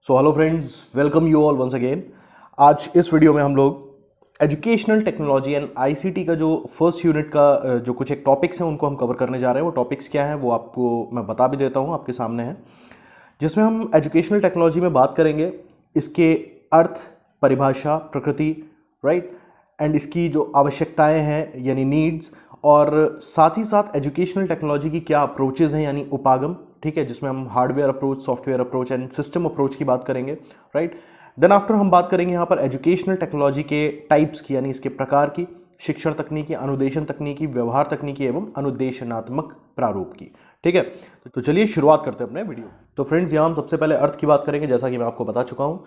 So hello friends, welcome you all once again. आज इस video में हम लोग एजुकेशनल टेक्नोलॉजी एंड आईसीटी का जो फर्स्ट यूनिट का जो कुछ एक टॉपिक्स हैं उनको हम कवर करने जा रहे हैं। वो टॉपिक्स क्या हैं वो आपको मैं बता भी देता हूँ, आपके सामने है। जिसमें हम एजुकेशनल टेक्नोलॉजी में बात करेंगे इसके अर्थ, परिभाषा, प्रकृति, राइट, एंड इसकी जो आवश्यकताएं हैं यानी नीड्स, और साथ ही साथ एजुकेशनल टेक्नोलॉजी की क्या अप्रोचेज हैं यानी उपागम, ठीक है, जिसमें हम hardware approach, software approach and system approach की बात करेंगे, राइट। देन आफ्टर हम बात करेंगे यहाँ पर एजुकेशनल टेक्नोलॉजी के टाइप्स की यानी इसके प्रकार की, शिक्षण तकनीकी, अनुदेशन तकनीकी, व्यवहार तकनीकी एवं अनुदेशनात्मक प्रारूप की, ठीक है। तो चलिए शुरुआत करते हैं अपने वीडियो। तो फ्रेंड्स, यहाँ हम सबसे पहले अर्थ की बात करेंगे, जैसा कि मैं आपको बता चुका हूँ।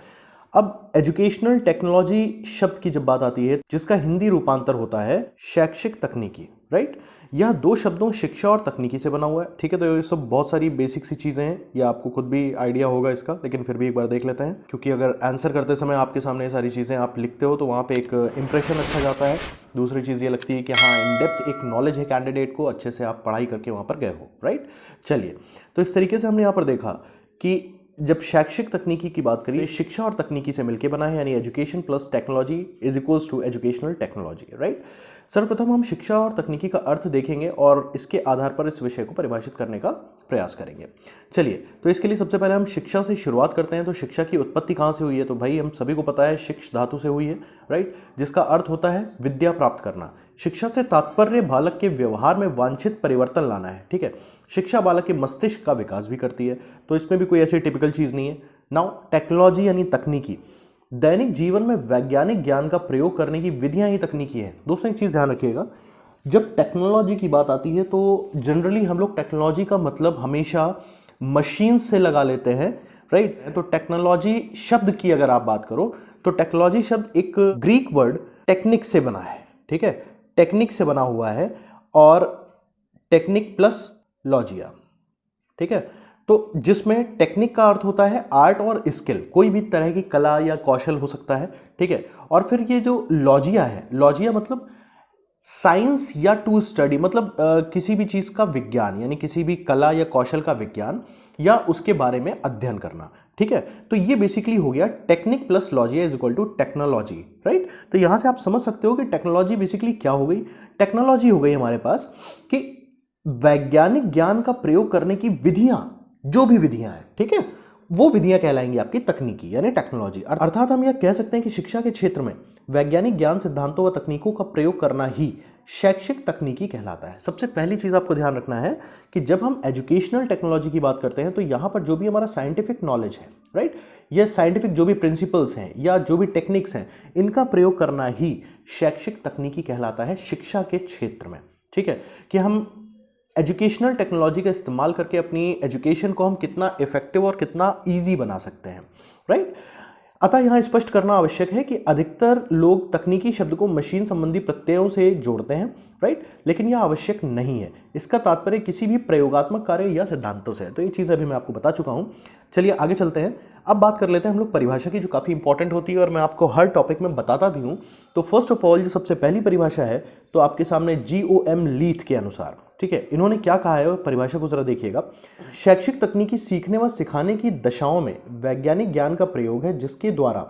अब एजुकेशनल टेक्नोलॉजी शब्द की जब बात आती है, जिसका हिंदी रूपांतर होता है शैक्षिक तकनीकी, राइट। यह दो शब्दों शिक्षा और तकनीकी से बना हुआ है, ठीक है। तो ये सब बहुत सारी बेसिक सी चीज़ें हैं, ये आपको खुद भी आइडिया होगा इसका, लेकिन फिर भी एक बार देख लेते हैं, क्योंकि अगर आंसर करते समय आपके सामने ये सारी चीज़ें आप लिखते हो तो वहाँ पे एक इंप्रेशन अच्छा जाता है। दूसरी चीज़ ये लगती है कि हाँ, इन डेप्थ एक नॉलेज है कैंडिडेट को, अच्छे से आप पढ़ाई करके वहाँ पर गए हो, राइट। चलिए, तो इस तरीके से हमने यहाँ पर देखा कि जब शैक्षिक तकनीकी की बात करिए, शिक्षा और तकनीकी से मिलकर बना है, यानी education plus technology is equals to educational technology, right. सर्वप्रथम हम शिक्षा और तकनीकी का अर्थ देखेंगे और इसके आधार पर इस विषय को परिभाषित करने का प्रयास करेंगे। चलिए, तो इसके लिए सबसे पहले हम शिक्षा से शुरुआत करते हैं। तो शिक्षा की उत्पत्ति कहाँ से हुई है? तो भाई हम सभी को पता है, शिक्ष धातु से हुई है, राइट, जिसका अर्थ होता है विद्या प्राप्त करना। शिक्षा से तात्पर्य बालक के व्यवहार में वांछित परिवर्तन लाना है, ठीक है। शिक्षा बालक के मस्तिष्क का विकास भी करती है, तो इसमें भी कोई ऐसी टिपिकल चीज नहीं है। नाउ टेक्नोलॉजी यानी तकनीकी, दैनिक जीवन में वैज्ञानिक ज्ञान का प्रयोग करने की विधियां ही तकनीकी है। दोस्तों, एक चीज ध्यान रखिएगा, जब टेक्नोलॉजी की बात आती है तो जनरली हम लोग टेक्नोलॉजी का मतलब हमेशा मशीन से लगा लेते हैं, राइट। तो टेक्नोलॉजी शब्द की अगर आप बात करो तो टेक्नोलॉजी शब्द एक ग्रीक वर्ड टेक्निक से बना है, ठीक है, टेक्निक से बना हुआ है, और टेक्निक प्लस लॉजिया, ठीक है। तो जिसमें टेक्निक का अर्थ होता है आर्ट और स्किल, कोई भी तरह की कला या कौशल हो सकता है, ठीक है। और फिर ये जो लॉजिया है, लॉजिया मतलब साइंस या टू स्टडी, मतलब किसी भी चीज का विज्ञान, यानी किसी भी कला या कौशल का विज्ञान या उसके बारे में अध्ययन करना, ठीक है। तो ये बेसिकली हो गया technique plus logia is equal to technology, right. तो यहां से आप समझ सकते हो कि टेक्नोलॉजी बेसिकली क्या हो गई। टेक्नोलॉजी हो गई हमारे पास कि वैज्ञानिक ज्ञान का प्रयोग करने की विधियां, जो भी विधियां हैं, ठीक है, वो विधियां कहलाएंगी आपकी तकनीकी यानी टेक्नोलॉजी। अर्थात हम यह कह सकते हैं कि शिक्षा के क्षेत्र में वैज्ञानिक ज्ञान, सिद्धांतों व तकनीकों का प्रयोग करना ही शैक्षिक तकनीकी कहलाता है। सबसे पहली चीज आपको ध्यान रखना है कि जब हम एजुकेशनल टेक्नोलॉजी की बात करते हैं तो यहां पर जो भी हमारा साइंटिफिक नॉलेज है, राइट, या साइंटिफिक जो भी प्रिंसिपल्स हैं या जो भी टेक्निक्स हैं, इनका प्रयोग करना ही शैक्षिक तकनीकी कहलाता है शिक्षा के क्षेत्र में, ठीक है। कि हम एजुकेशनल टेक्नोलॉजी का इस्तेमाल करके अपनी एजुकेशन को हम कितना इफेक्टिव और कितना ईजी बना सकते हैं, राइट। अतः यहां स्पष्ट करना आवश्यक है कि अधिकतर लोग तकनीकी शब्द को मशीन संबंधी प्रत्ययों से जोड़ते हैं, राइट, लेकिन यह आवश्यक नहीं है। इसका तात्पर्य किसी भी प्रयोगात्मक कार्य या सिद्धांतों से है। तो ये चीज़ अभी मैं आपको बता चुका हूं। चलिए आगे चलते हैं। अब बात कर लेते हैं हम लोग परिभाषा की, जो काफ़ी इंपॉर्टेंट होती है और मैं आपको हर टॉपिक में बताता भी हूं। तो फर्स्ट ऑफ ऑल, जो सबसे पहली परिभाषा है तो आपके सामने GOM लीथ के अनुसार, ठीक है, इन्होंने क्या कहा है, परिभाषा को जरा देखिएगा। शैक्षिक तकनीकी सीखने व सिखाने की दशाओं में वैज्ञानिक ज्ञान का प्रयोग है, जिसके द्वारा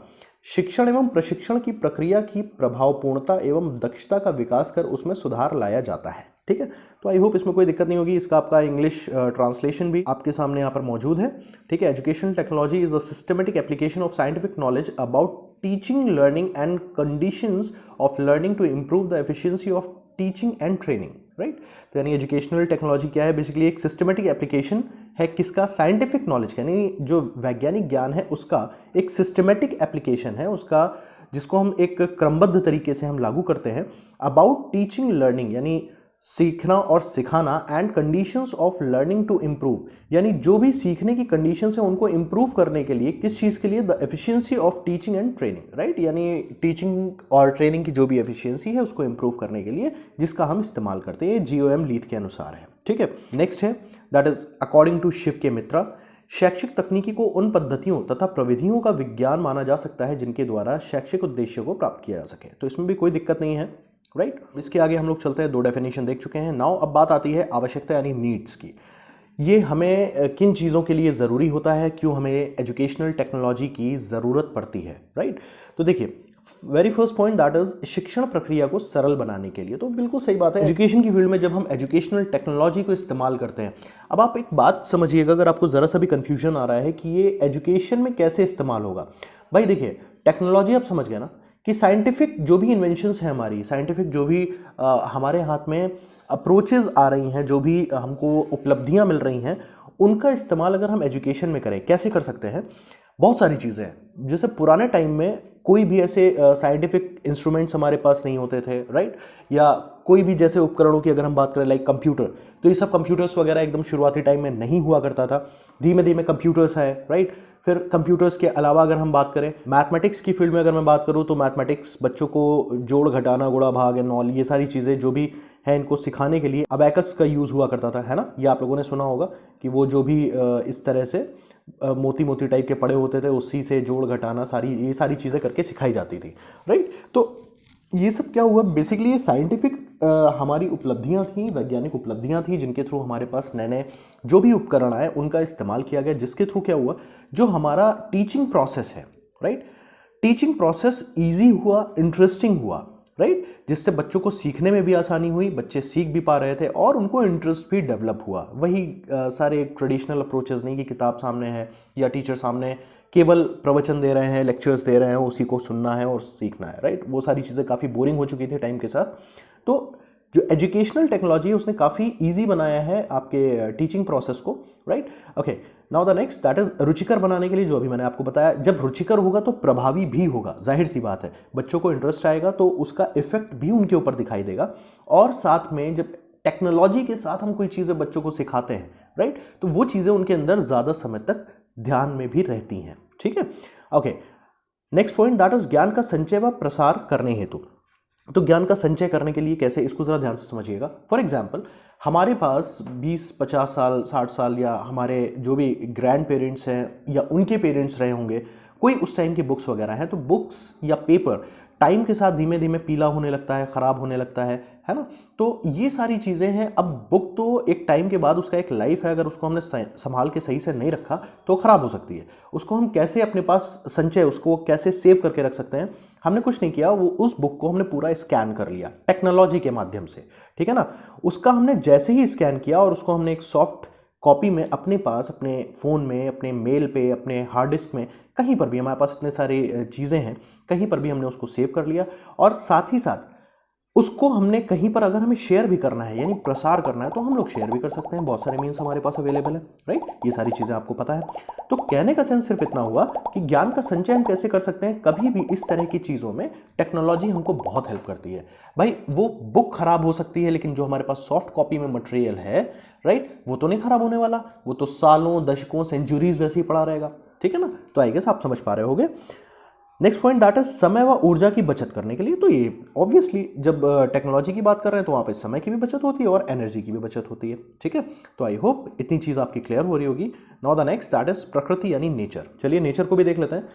शिक्षण एवं प्रशिक्षण की प्रक्रिया की प्रभावपूर्णता एवं दक्षता का विकास कर उसमें सुधार लाया जाता है, ठीक है। तो आई होप इसमें कोई दिक्कत नहीं होगी। इसका आपका इंग्लिश ट्रांसलेशन भी आपके सामने यहाँ पर मौजूद है, ठीक है। Educational technology is a systematic application of scientific knowledge about teaching, learning and conditions of learning to improve the efficiency of teaching and training, right. तो यानी एजुकेशनल टेक्नोलॉजी क्या है? बेसिकली एक सिस्टमेटिक एप्लीकेशन है किसका? साइंटिफिक नॉलेज का, यानी जो वैज्ञानिक ज्ञान है उसका एक सिस्टमेटिक एप्लीकेशन है उसका, जिसको हम एक क्रमबद्ध तरीके से हम लागू करते हैं। अबाउट टीचिंग, लर्निंग यानी सीखना और सिखाना, and conditions of learning to improve, यानी जो भी सीखने की कंडीशंस है उनको इंप्रूव करने के लिए, किस चीज़ के लिए? The efficiency of teaching and training, right, यानी टीचिंग और ट्रेनिंग की जो भी एफिशिएंसी है उसको इंप्रूव करने के लिए जिसका हम इस्तेमाल करते हैं। GOM लीथ के अनुसार है, ठीक है। नेक्स्ट है, that is according to Shiv K Mitra, शैक्षिक तकनीकी को उन पद्धतियों तथा प्रविधियों का विज्ञान माना जा सकता है जिनके द्वारा शैक्षिक उद्देश्यों को प्राप्त किया जा सके। तो इसमें भी कोई दिक्कत नहीं है, राइट। इसके आगे हम लोग चलते हैं, दो डेफिनेशन देख चुके हैं। नाउ अब बात आती है आवश्यकता यानी नीड्स की। ये हमें किन चीज़ों के लिए ज़रूरी होता है, क्यों हमें एजुकेशनल टेक्नोलॉजी की ज़रूरत पड़ती है, राइट। तो देखिए, very first point that is शिक्षण प्रक्रिया को सरल बनाने के लिए। तो बिल्कुल सही बात है, एजुकेशन की फील्ड में जब हम एजुकेशनल टेक्नोलॉजी को इस्तेमाल करते हैं, अब आप एक बात समझिएगा, अगर आपको ज़रा सा भी कंफ्यूजन आ रहा है कि ये एजुकेशन में कैसे इस्तेमाल होगा, भाई देखिए, टेक्नोलॉजी आप समझ गए ना कि साइंटिफिक जो भी इन्वेंशंस हैं हमारी, साइंटिफिक जो भी हमारे हाथ में अप्रोचेज आ रही हैं, जो भी हमको उपलब्धियां मिल रही हैं, उनका इस्तेमाल अगर हम एजुकेशन में करें, कैसे कर सकते हैं? बहुत सारी चीज़ें हैं। जैसे पुराने टाइम में कोई भी ऐसे साइंटिफिक इंस्ट्रूमेंट्स हमारे पास नहीं होते थे, राइट, या कोई भी जैसे उपकरणों की अगर हम बात करें लाइक कंप्यूटर, तो ये सब कंप्यूटर्स वगैरह एकदम शुरुआती टाइम में नहीं हुआ करता था। धीमे धीमे कंप्यूटर्स आए, राइट। फिर कंप्यूटर्स के अलावा अगर हम बात करें मैथमेटिक्स की फील्ड में, अगर मैं बात करूं तो मैथमेटिक्स बच्चों को जोड़ घटाना, गुणा भाग एंड ऑल, ये सारी चीज़ें जो भी है इनको सिखाने के लिए अबैकस का यूज़ हुआ करता था, है ना। ये आप लोगों ने सुना होगा कि वो जो भी इस तरह से मोती मोती टाइप के पड़े होते थे, उसी से जोड़ घटाना, ये सारी चीज़ें करके सिखाई जाती थी, राइट। तो ये सब क्या हुआ, बेसिकली ये साइंटिफिक हमारी उपलब्धियां थी, वैज्ञानिक उपलब्धियां थी, जिनके थ्रू हमारे पास नए नए जो भी उपकरण आए उनका इस्तेमाल किया गया, जिसके थ्रू क्या हुआ, जो हमारा टीचिंग प्रोसेस है, राइट, टीचिंग प्रोसेस ईजी हुआ, इंटरेस्टिंग हुआ, राइट, जिससे बच्चों को सीखने में भी आसानी हुई, बच्चे सीख भी पा रहे थे और उनको इंटरेस्ट भी डेवलप हुआ। वही सारे ट्रेडिशनल अप्रोचेस नहीं कि किताब सामने है या टीचर सामने केवल प्रवचन दे रहे हैं, लेक्चर्स दे रहे हैं, उसी को सुनना है और सीखना है, राइट। वो सारी चीज़ें काफ़ी बोरिंग हो चुकी थी टाइम के साथ। तो जो एजुकेशनल टेक्नोलॉजी है उसने काफ़ी ईजी बनाया है आपके टीचिंग प्रोसेस को, right. Okay, now the next that is रुचिकर बनाने के लिए, जो अभी मैंने आपको बताया, जब रुचिकर होगा तो प्रभावी भी होगा, जाहिर सी बात है। बच्चों को इंटरेस्ट आएगा तो उसका इफेक्ट भी उनके ऊपर दिखाई देगा। और साथ में जब टेक्नोलॉजी के साथ हम कोई चीज़ें बच्चों को सिखाते हैं, राइट, तो वो चीज़ें उनके अंदर ज़्यादा समय तक ध्यान में भी रहती हैं, ठीक है। Okay, next point that is ज्ञान का संचय व प्रसार करने हेतु। तो ज्ञान का संचय करने के लिए कैसे, इसको ज़रा ध्यान से समझिएगा। फॉर एग्जाम्पल, हमारे पास 20-50 साल, 60 साल, या हमारे जो भी ग्रैंड पेरेंट्स हैं या उनके पेरेंट्स रहे होंगे, कोई उस टाइम की बुक्स वगैरह हैं, तो बुक्स या पेपर टाइम के साथ धीमे धीमे पीला होने लगता है, ख़राब होने लगता है ना। तो ये सारी चीज़ें हैं। अब बुक तो एक टाइम के बाद उसका एक लाइफ है, अगर उसको हमने संभाल के सही से नहीं रखा तो ख़राब हो सकती है। उसको हम कैसे अपने पास संचय, उसको कैसे सेव करके रख सकते हैं? हमने कुछ नहीं किया, वो उस बुक को हमने पूरा स्कैन कर लिया टेक्नोलॉजी के माध्यम से, ठीक है ना। उसका हमने जैसे ही स्कैन किया और उसको हमने एक सॉफ्ट कॉपी में अपने पास, अपने फ़ोन में, अपने मेल पे, अपने हार्ड डिस्क में, कहीं पर भी, हमारे पास इतने सारी चीज़ें हैं, कहीं पर भी हमने उसको सेव कर लिया। और साथ ही साथ उसको हमने कहीं पर अगर हमें शेयर भी करना है, यानी प्रसार करना है, तो हम लोग शेयर भी कर सकते हैं। बहुत सारे मीन्स हमारे पास अवेलेबल है, राइट। ये सारी चीज़ें आपको पता है। तो कहने का सेंस सिर्फ इतना हुआ कि ज्ञान का संचय हम कैसे कर सकते हैं। कभी भी इस तरह की चीज़ों में टेक्नोलॉजी हमको बहुत हेल्प करती है। भाई वो बुक खराब हो सकती है, लेकिन जो हमारे पास सॉफ्ट कॉपी में मटेरियल है, राइट, वो तो नहीं खराब होने वाला, वो तो सालों, दशकों, सेंचुरीज वैसे ही पड़ा रहेगा, ठीक है ना। तो आई गेस आप समझ पा रहे होगे। नेक्स्ट पॉइंट दैट इज समय व ऊर्जा की बचत करने के लिए। तो ये ऑब्वियसली जब टेक्नोलॉजी की बात कर रहे हैं तो वहाँ पे समय की भी बचत होती है और एनर्जी की भी बचत होती है, ठीक है। तो आई होप इतनी चीज़ आपकी क्लियर हो रही होगी। Now the next that is प्रकृति यानी नेचर। चलिए नेचर को भी देख लेते हैं।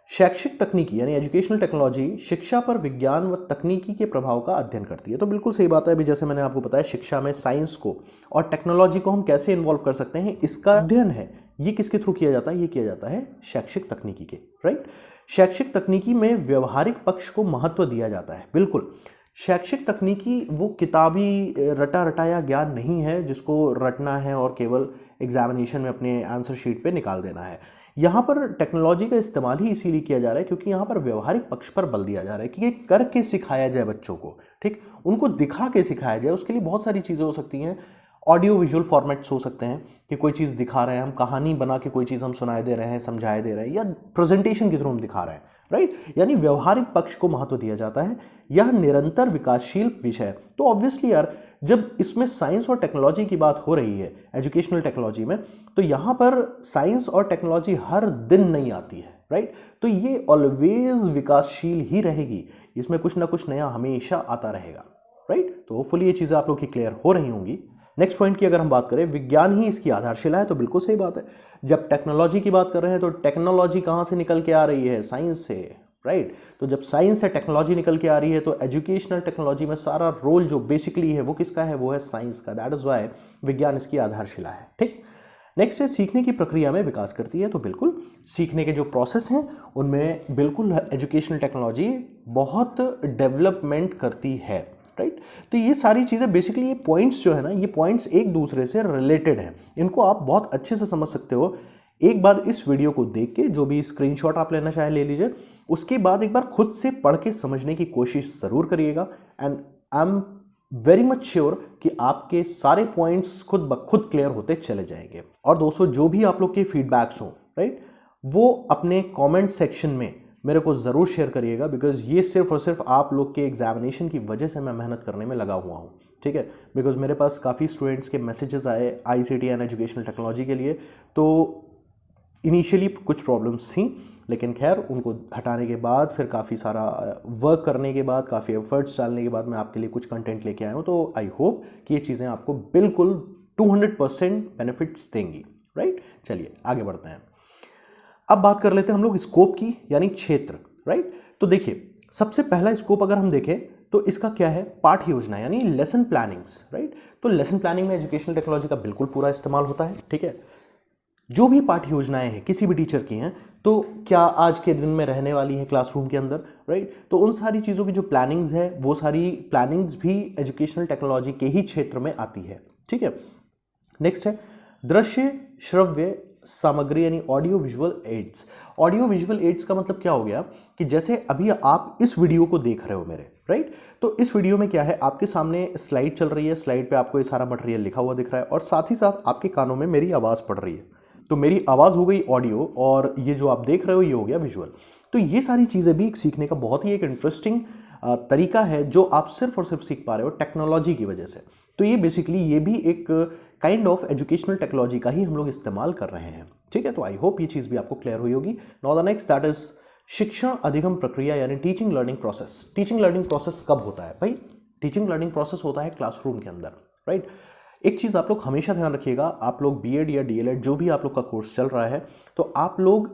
शैक्षिक तकनीकी यानी एजुकेशनल टेक्नोलॉजी शिक्षा पर विज्ञान व तकनीकी के प्रभाव का अध्ययन करती है। तो बिल्कुल सही बात है। अभी जैसे मैंने आपको बताया, शिक्षा में साइंस को और टेक्नोलॉजी को हम कैसे इन्वॉल्व कर सकते हैं, इसका अध्ययन है। ये किसके थ्रू किया जाता है? ये किया जाता है शैक्षिक तकनीकी के, राइट। शैक्षिक तकनीकी में व्यवहारिक पक्ष को महत्व दिया जाता है। बिल्कुल, शैक्षिक तकनीकी वो किताबी रटा रटाया ज्ञान नहीं है जिसको रटना है और केवल एग्जामिनेशन में अपने आंसर शीट पे निकाल देना है। यहाँ पर टेक्नोलॉजी का इस्तेमाल ही इसीलिए किया जा रहा है क्योंकि यहाँ पर व्यवहारिक पक्ष पर बल दिया जा रहा है कि ये करके सिखाया जाए बच्चों को, ठीक, उनको दिखा के सिखाया जाए। उसके लिए बहुत सारी चीज़ें हो सकती हैं। ऑडियो विजुअल फॉर्मेट्स हो सकते हैं कि कोई चीज़ दिखा रहे हैं, हम कहानी बना के कोई चीज़ हम सुनाए दे रहे हैं, समझाए दे रहे हैं, या प्रेजेंटेशन के थ्रू हम दिखा रहे हैं, राइट। यानी व्यवहारिक पक्ष को महत्व दिया जाता है। यह निरंतर विकासशील विषय है। तो ऑब्वियसली यार, जब इसमें साइंस और टेक्नोलॉजी की बात हो रही है एजुकेशनल टेक्नोलॉजी में, तो यहाँ पर साइंस और टेक्नोलॉजी हर दिन नहीं आती है, राइट। तो ये ऑलवेज विकासशील ही रहेगी, इसमें कुछ ना कुछ नया हमेशा आता रहेगा, राइट। तो होपफुली ये चीज़ें आप लोग की क्लियर हो रही होंगी। नेक्स्ट पॉइंट की अगर हम बात करें, विज्ञान ही इसकी आधारशिला है। तो बिल्कुल सही बात है। जब टेक्नोलॉजी की बात कर रहे हैं तो टेक्नोलॉजी कहाँ से निकल के आ रही है? साइंस से, राइट। तो जब साइंस से टेक्नोलॉजी निकल के आ रही है तो एजुकेशनल टेक्नोलॉजी में सारा रोल जो बेसिकली है वो किसका है, वो है साइंस का। दैट इज वाई विज्ञान इसकी आधारशिला है। ठीक, नेक्स्ट है सीखने की प्रक्रिया में विकास करती है। तो बिल्कुल सीखने के जो प्रोसेस हैं उनमें बिल्कुल एजुकेशनल टेक्नोलॉजी बहुत डेवलपमेंट करती है, राइट। तो ये सारी चीज़ें बेसिकली, ये पॉइंट्स जो है ना, ये पॉइंट्स एक दूसरे से रिलेटेड हैं, इनको आप बहुत अच्छे से समझ सकते हो। एक बार इस वीडियो को देख के, जो भी स्क्रीनशॉट आप लेना चाहें ले लीजिए, उसके बाद एक बार खुद से पढ़ के समझने की कोशिश ज़रूर करिएगा। And I am very much sure कि आपके सारे पॉइंट्स खुद ब खुद क्लियर होते चले जाएंगे। और दोस्तों, जो भी आप लोग के फीडबैक्स हों, राइट, वो अपने कमेंट सेक्शन में मेरे को ज़रूर शेयर करिएगा, बिकॉज ये सिर्फ और सिर्फ आप लोग के एग्जामिनेशन की वजह से मैं मेहनत करने में लगा हुआ हूँ। ठीक है, बिकॉज मेरे पास काफ़ी स्टूडेंट्स के मैसेजेस आए ICT एंड एजुकेशनल टेक्नोलॉजी के लिए। तो इनिशियली कुछ प्रॉब्लम्स थी, लेकिन खैर उनको हटाने के बाद, फिर काफ़ी सारा वर्क करने के बाद, काफ़ी एफर्ट्स डालने के बाद मैं आपके लिए कुछ कंटेंट लेके आया हूँ। तो आई होप कि ये चीज़ें आपको बिल्कुल 200% बेनिफिट्स देंगी, राइट। चलिए आगे बढ़ते हैं। अब बात कर लेते हैं हम लोग स्कोप की, यानी क्षेत्र, राइट। तो देखिए, सबसे पहला स्कोप अगर हम देखें तो इसका क्या है, पाठ योजना यानी लेसन प्लानिंग्स, राइट। तो लेसन प्लानिंग में एजुकेशनल टेक्नोलॉजी का बिल्कुल पूरा इस्तेमाल होता है। ठीक है, जो भी पाठ योजनाएं हैं किसी भी टीचर की हैं, तो क्या आज के दिन में रहने वाली है क्लासरूम के अंदर, राइट। तो उन सारी चीज़ों की जो प्लानिंग्स है, वो सारी प्लानिंग्स भी एजुकेशनल टेक्नोलॉजी के ही क्षेत्र में आती है। ठीक है, नेक्स्ट है दृश्य श्रव्य सामग्री यानी audio visual aids. Audio visual aids का मतलब क्या हो गया कि जैसे अभी आप इस वीडियो को देख रहे हो मेरे, राइट। तो इस वीडियो में क्या है, आपके सामने स्लाइड चल रही है, स्लाइड पे आपको ये सारा मटेरियल लिखा हुआ दिख रहा है, और साथ ही साथ आपके कानों में मेरी आवाज़ पड़ रही है। तो मेरी आवाज़ हो गई ऑडियो, और ये जो आप देख रहे हो ये हो गया विजुअल। तो ये सारी चीज़ें भी एक सीखने का बहुत ही एक इंटरेस्टिंग तरीका है, जो आप सिर्फ और सिर्फ सीख पा रहे हो टेक्नोलॉजी की वजह से। तो ये बेसिकली ये भी एक काइंड ऑफ एजुकेशनल टेक्नोलॉजी का ही हम लोग इस्तेमाल कर रहे हैं। ठीक है, तो आई होप ये चीज़ भी आपको क्लियर हुई होगी। Now the next, that is शिक्षण अधिगम प्रक्रिया यानी teaching learning process. Teaching learning process कब होता है भाई? टीचिंग लर्निंग प्रोसेस होता है क्लासरूम के अंदर, राइट। एक चीज़ आप लोग हमेशा ध्यान रखिएगा, आप लोग B.Ed या D.El.Ed जो भी आप लोग का कोर्स चल रहा है, तो आप लोग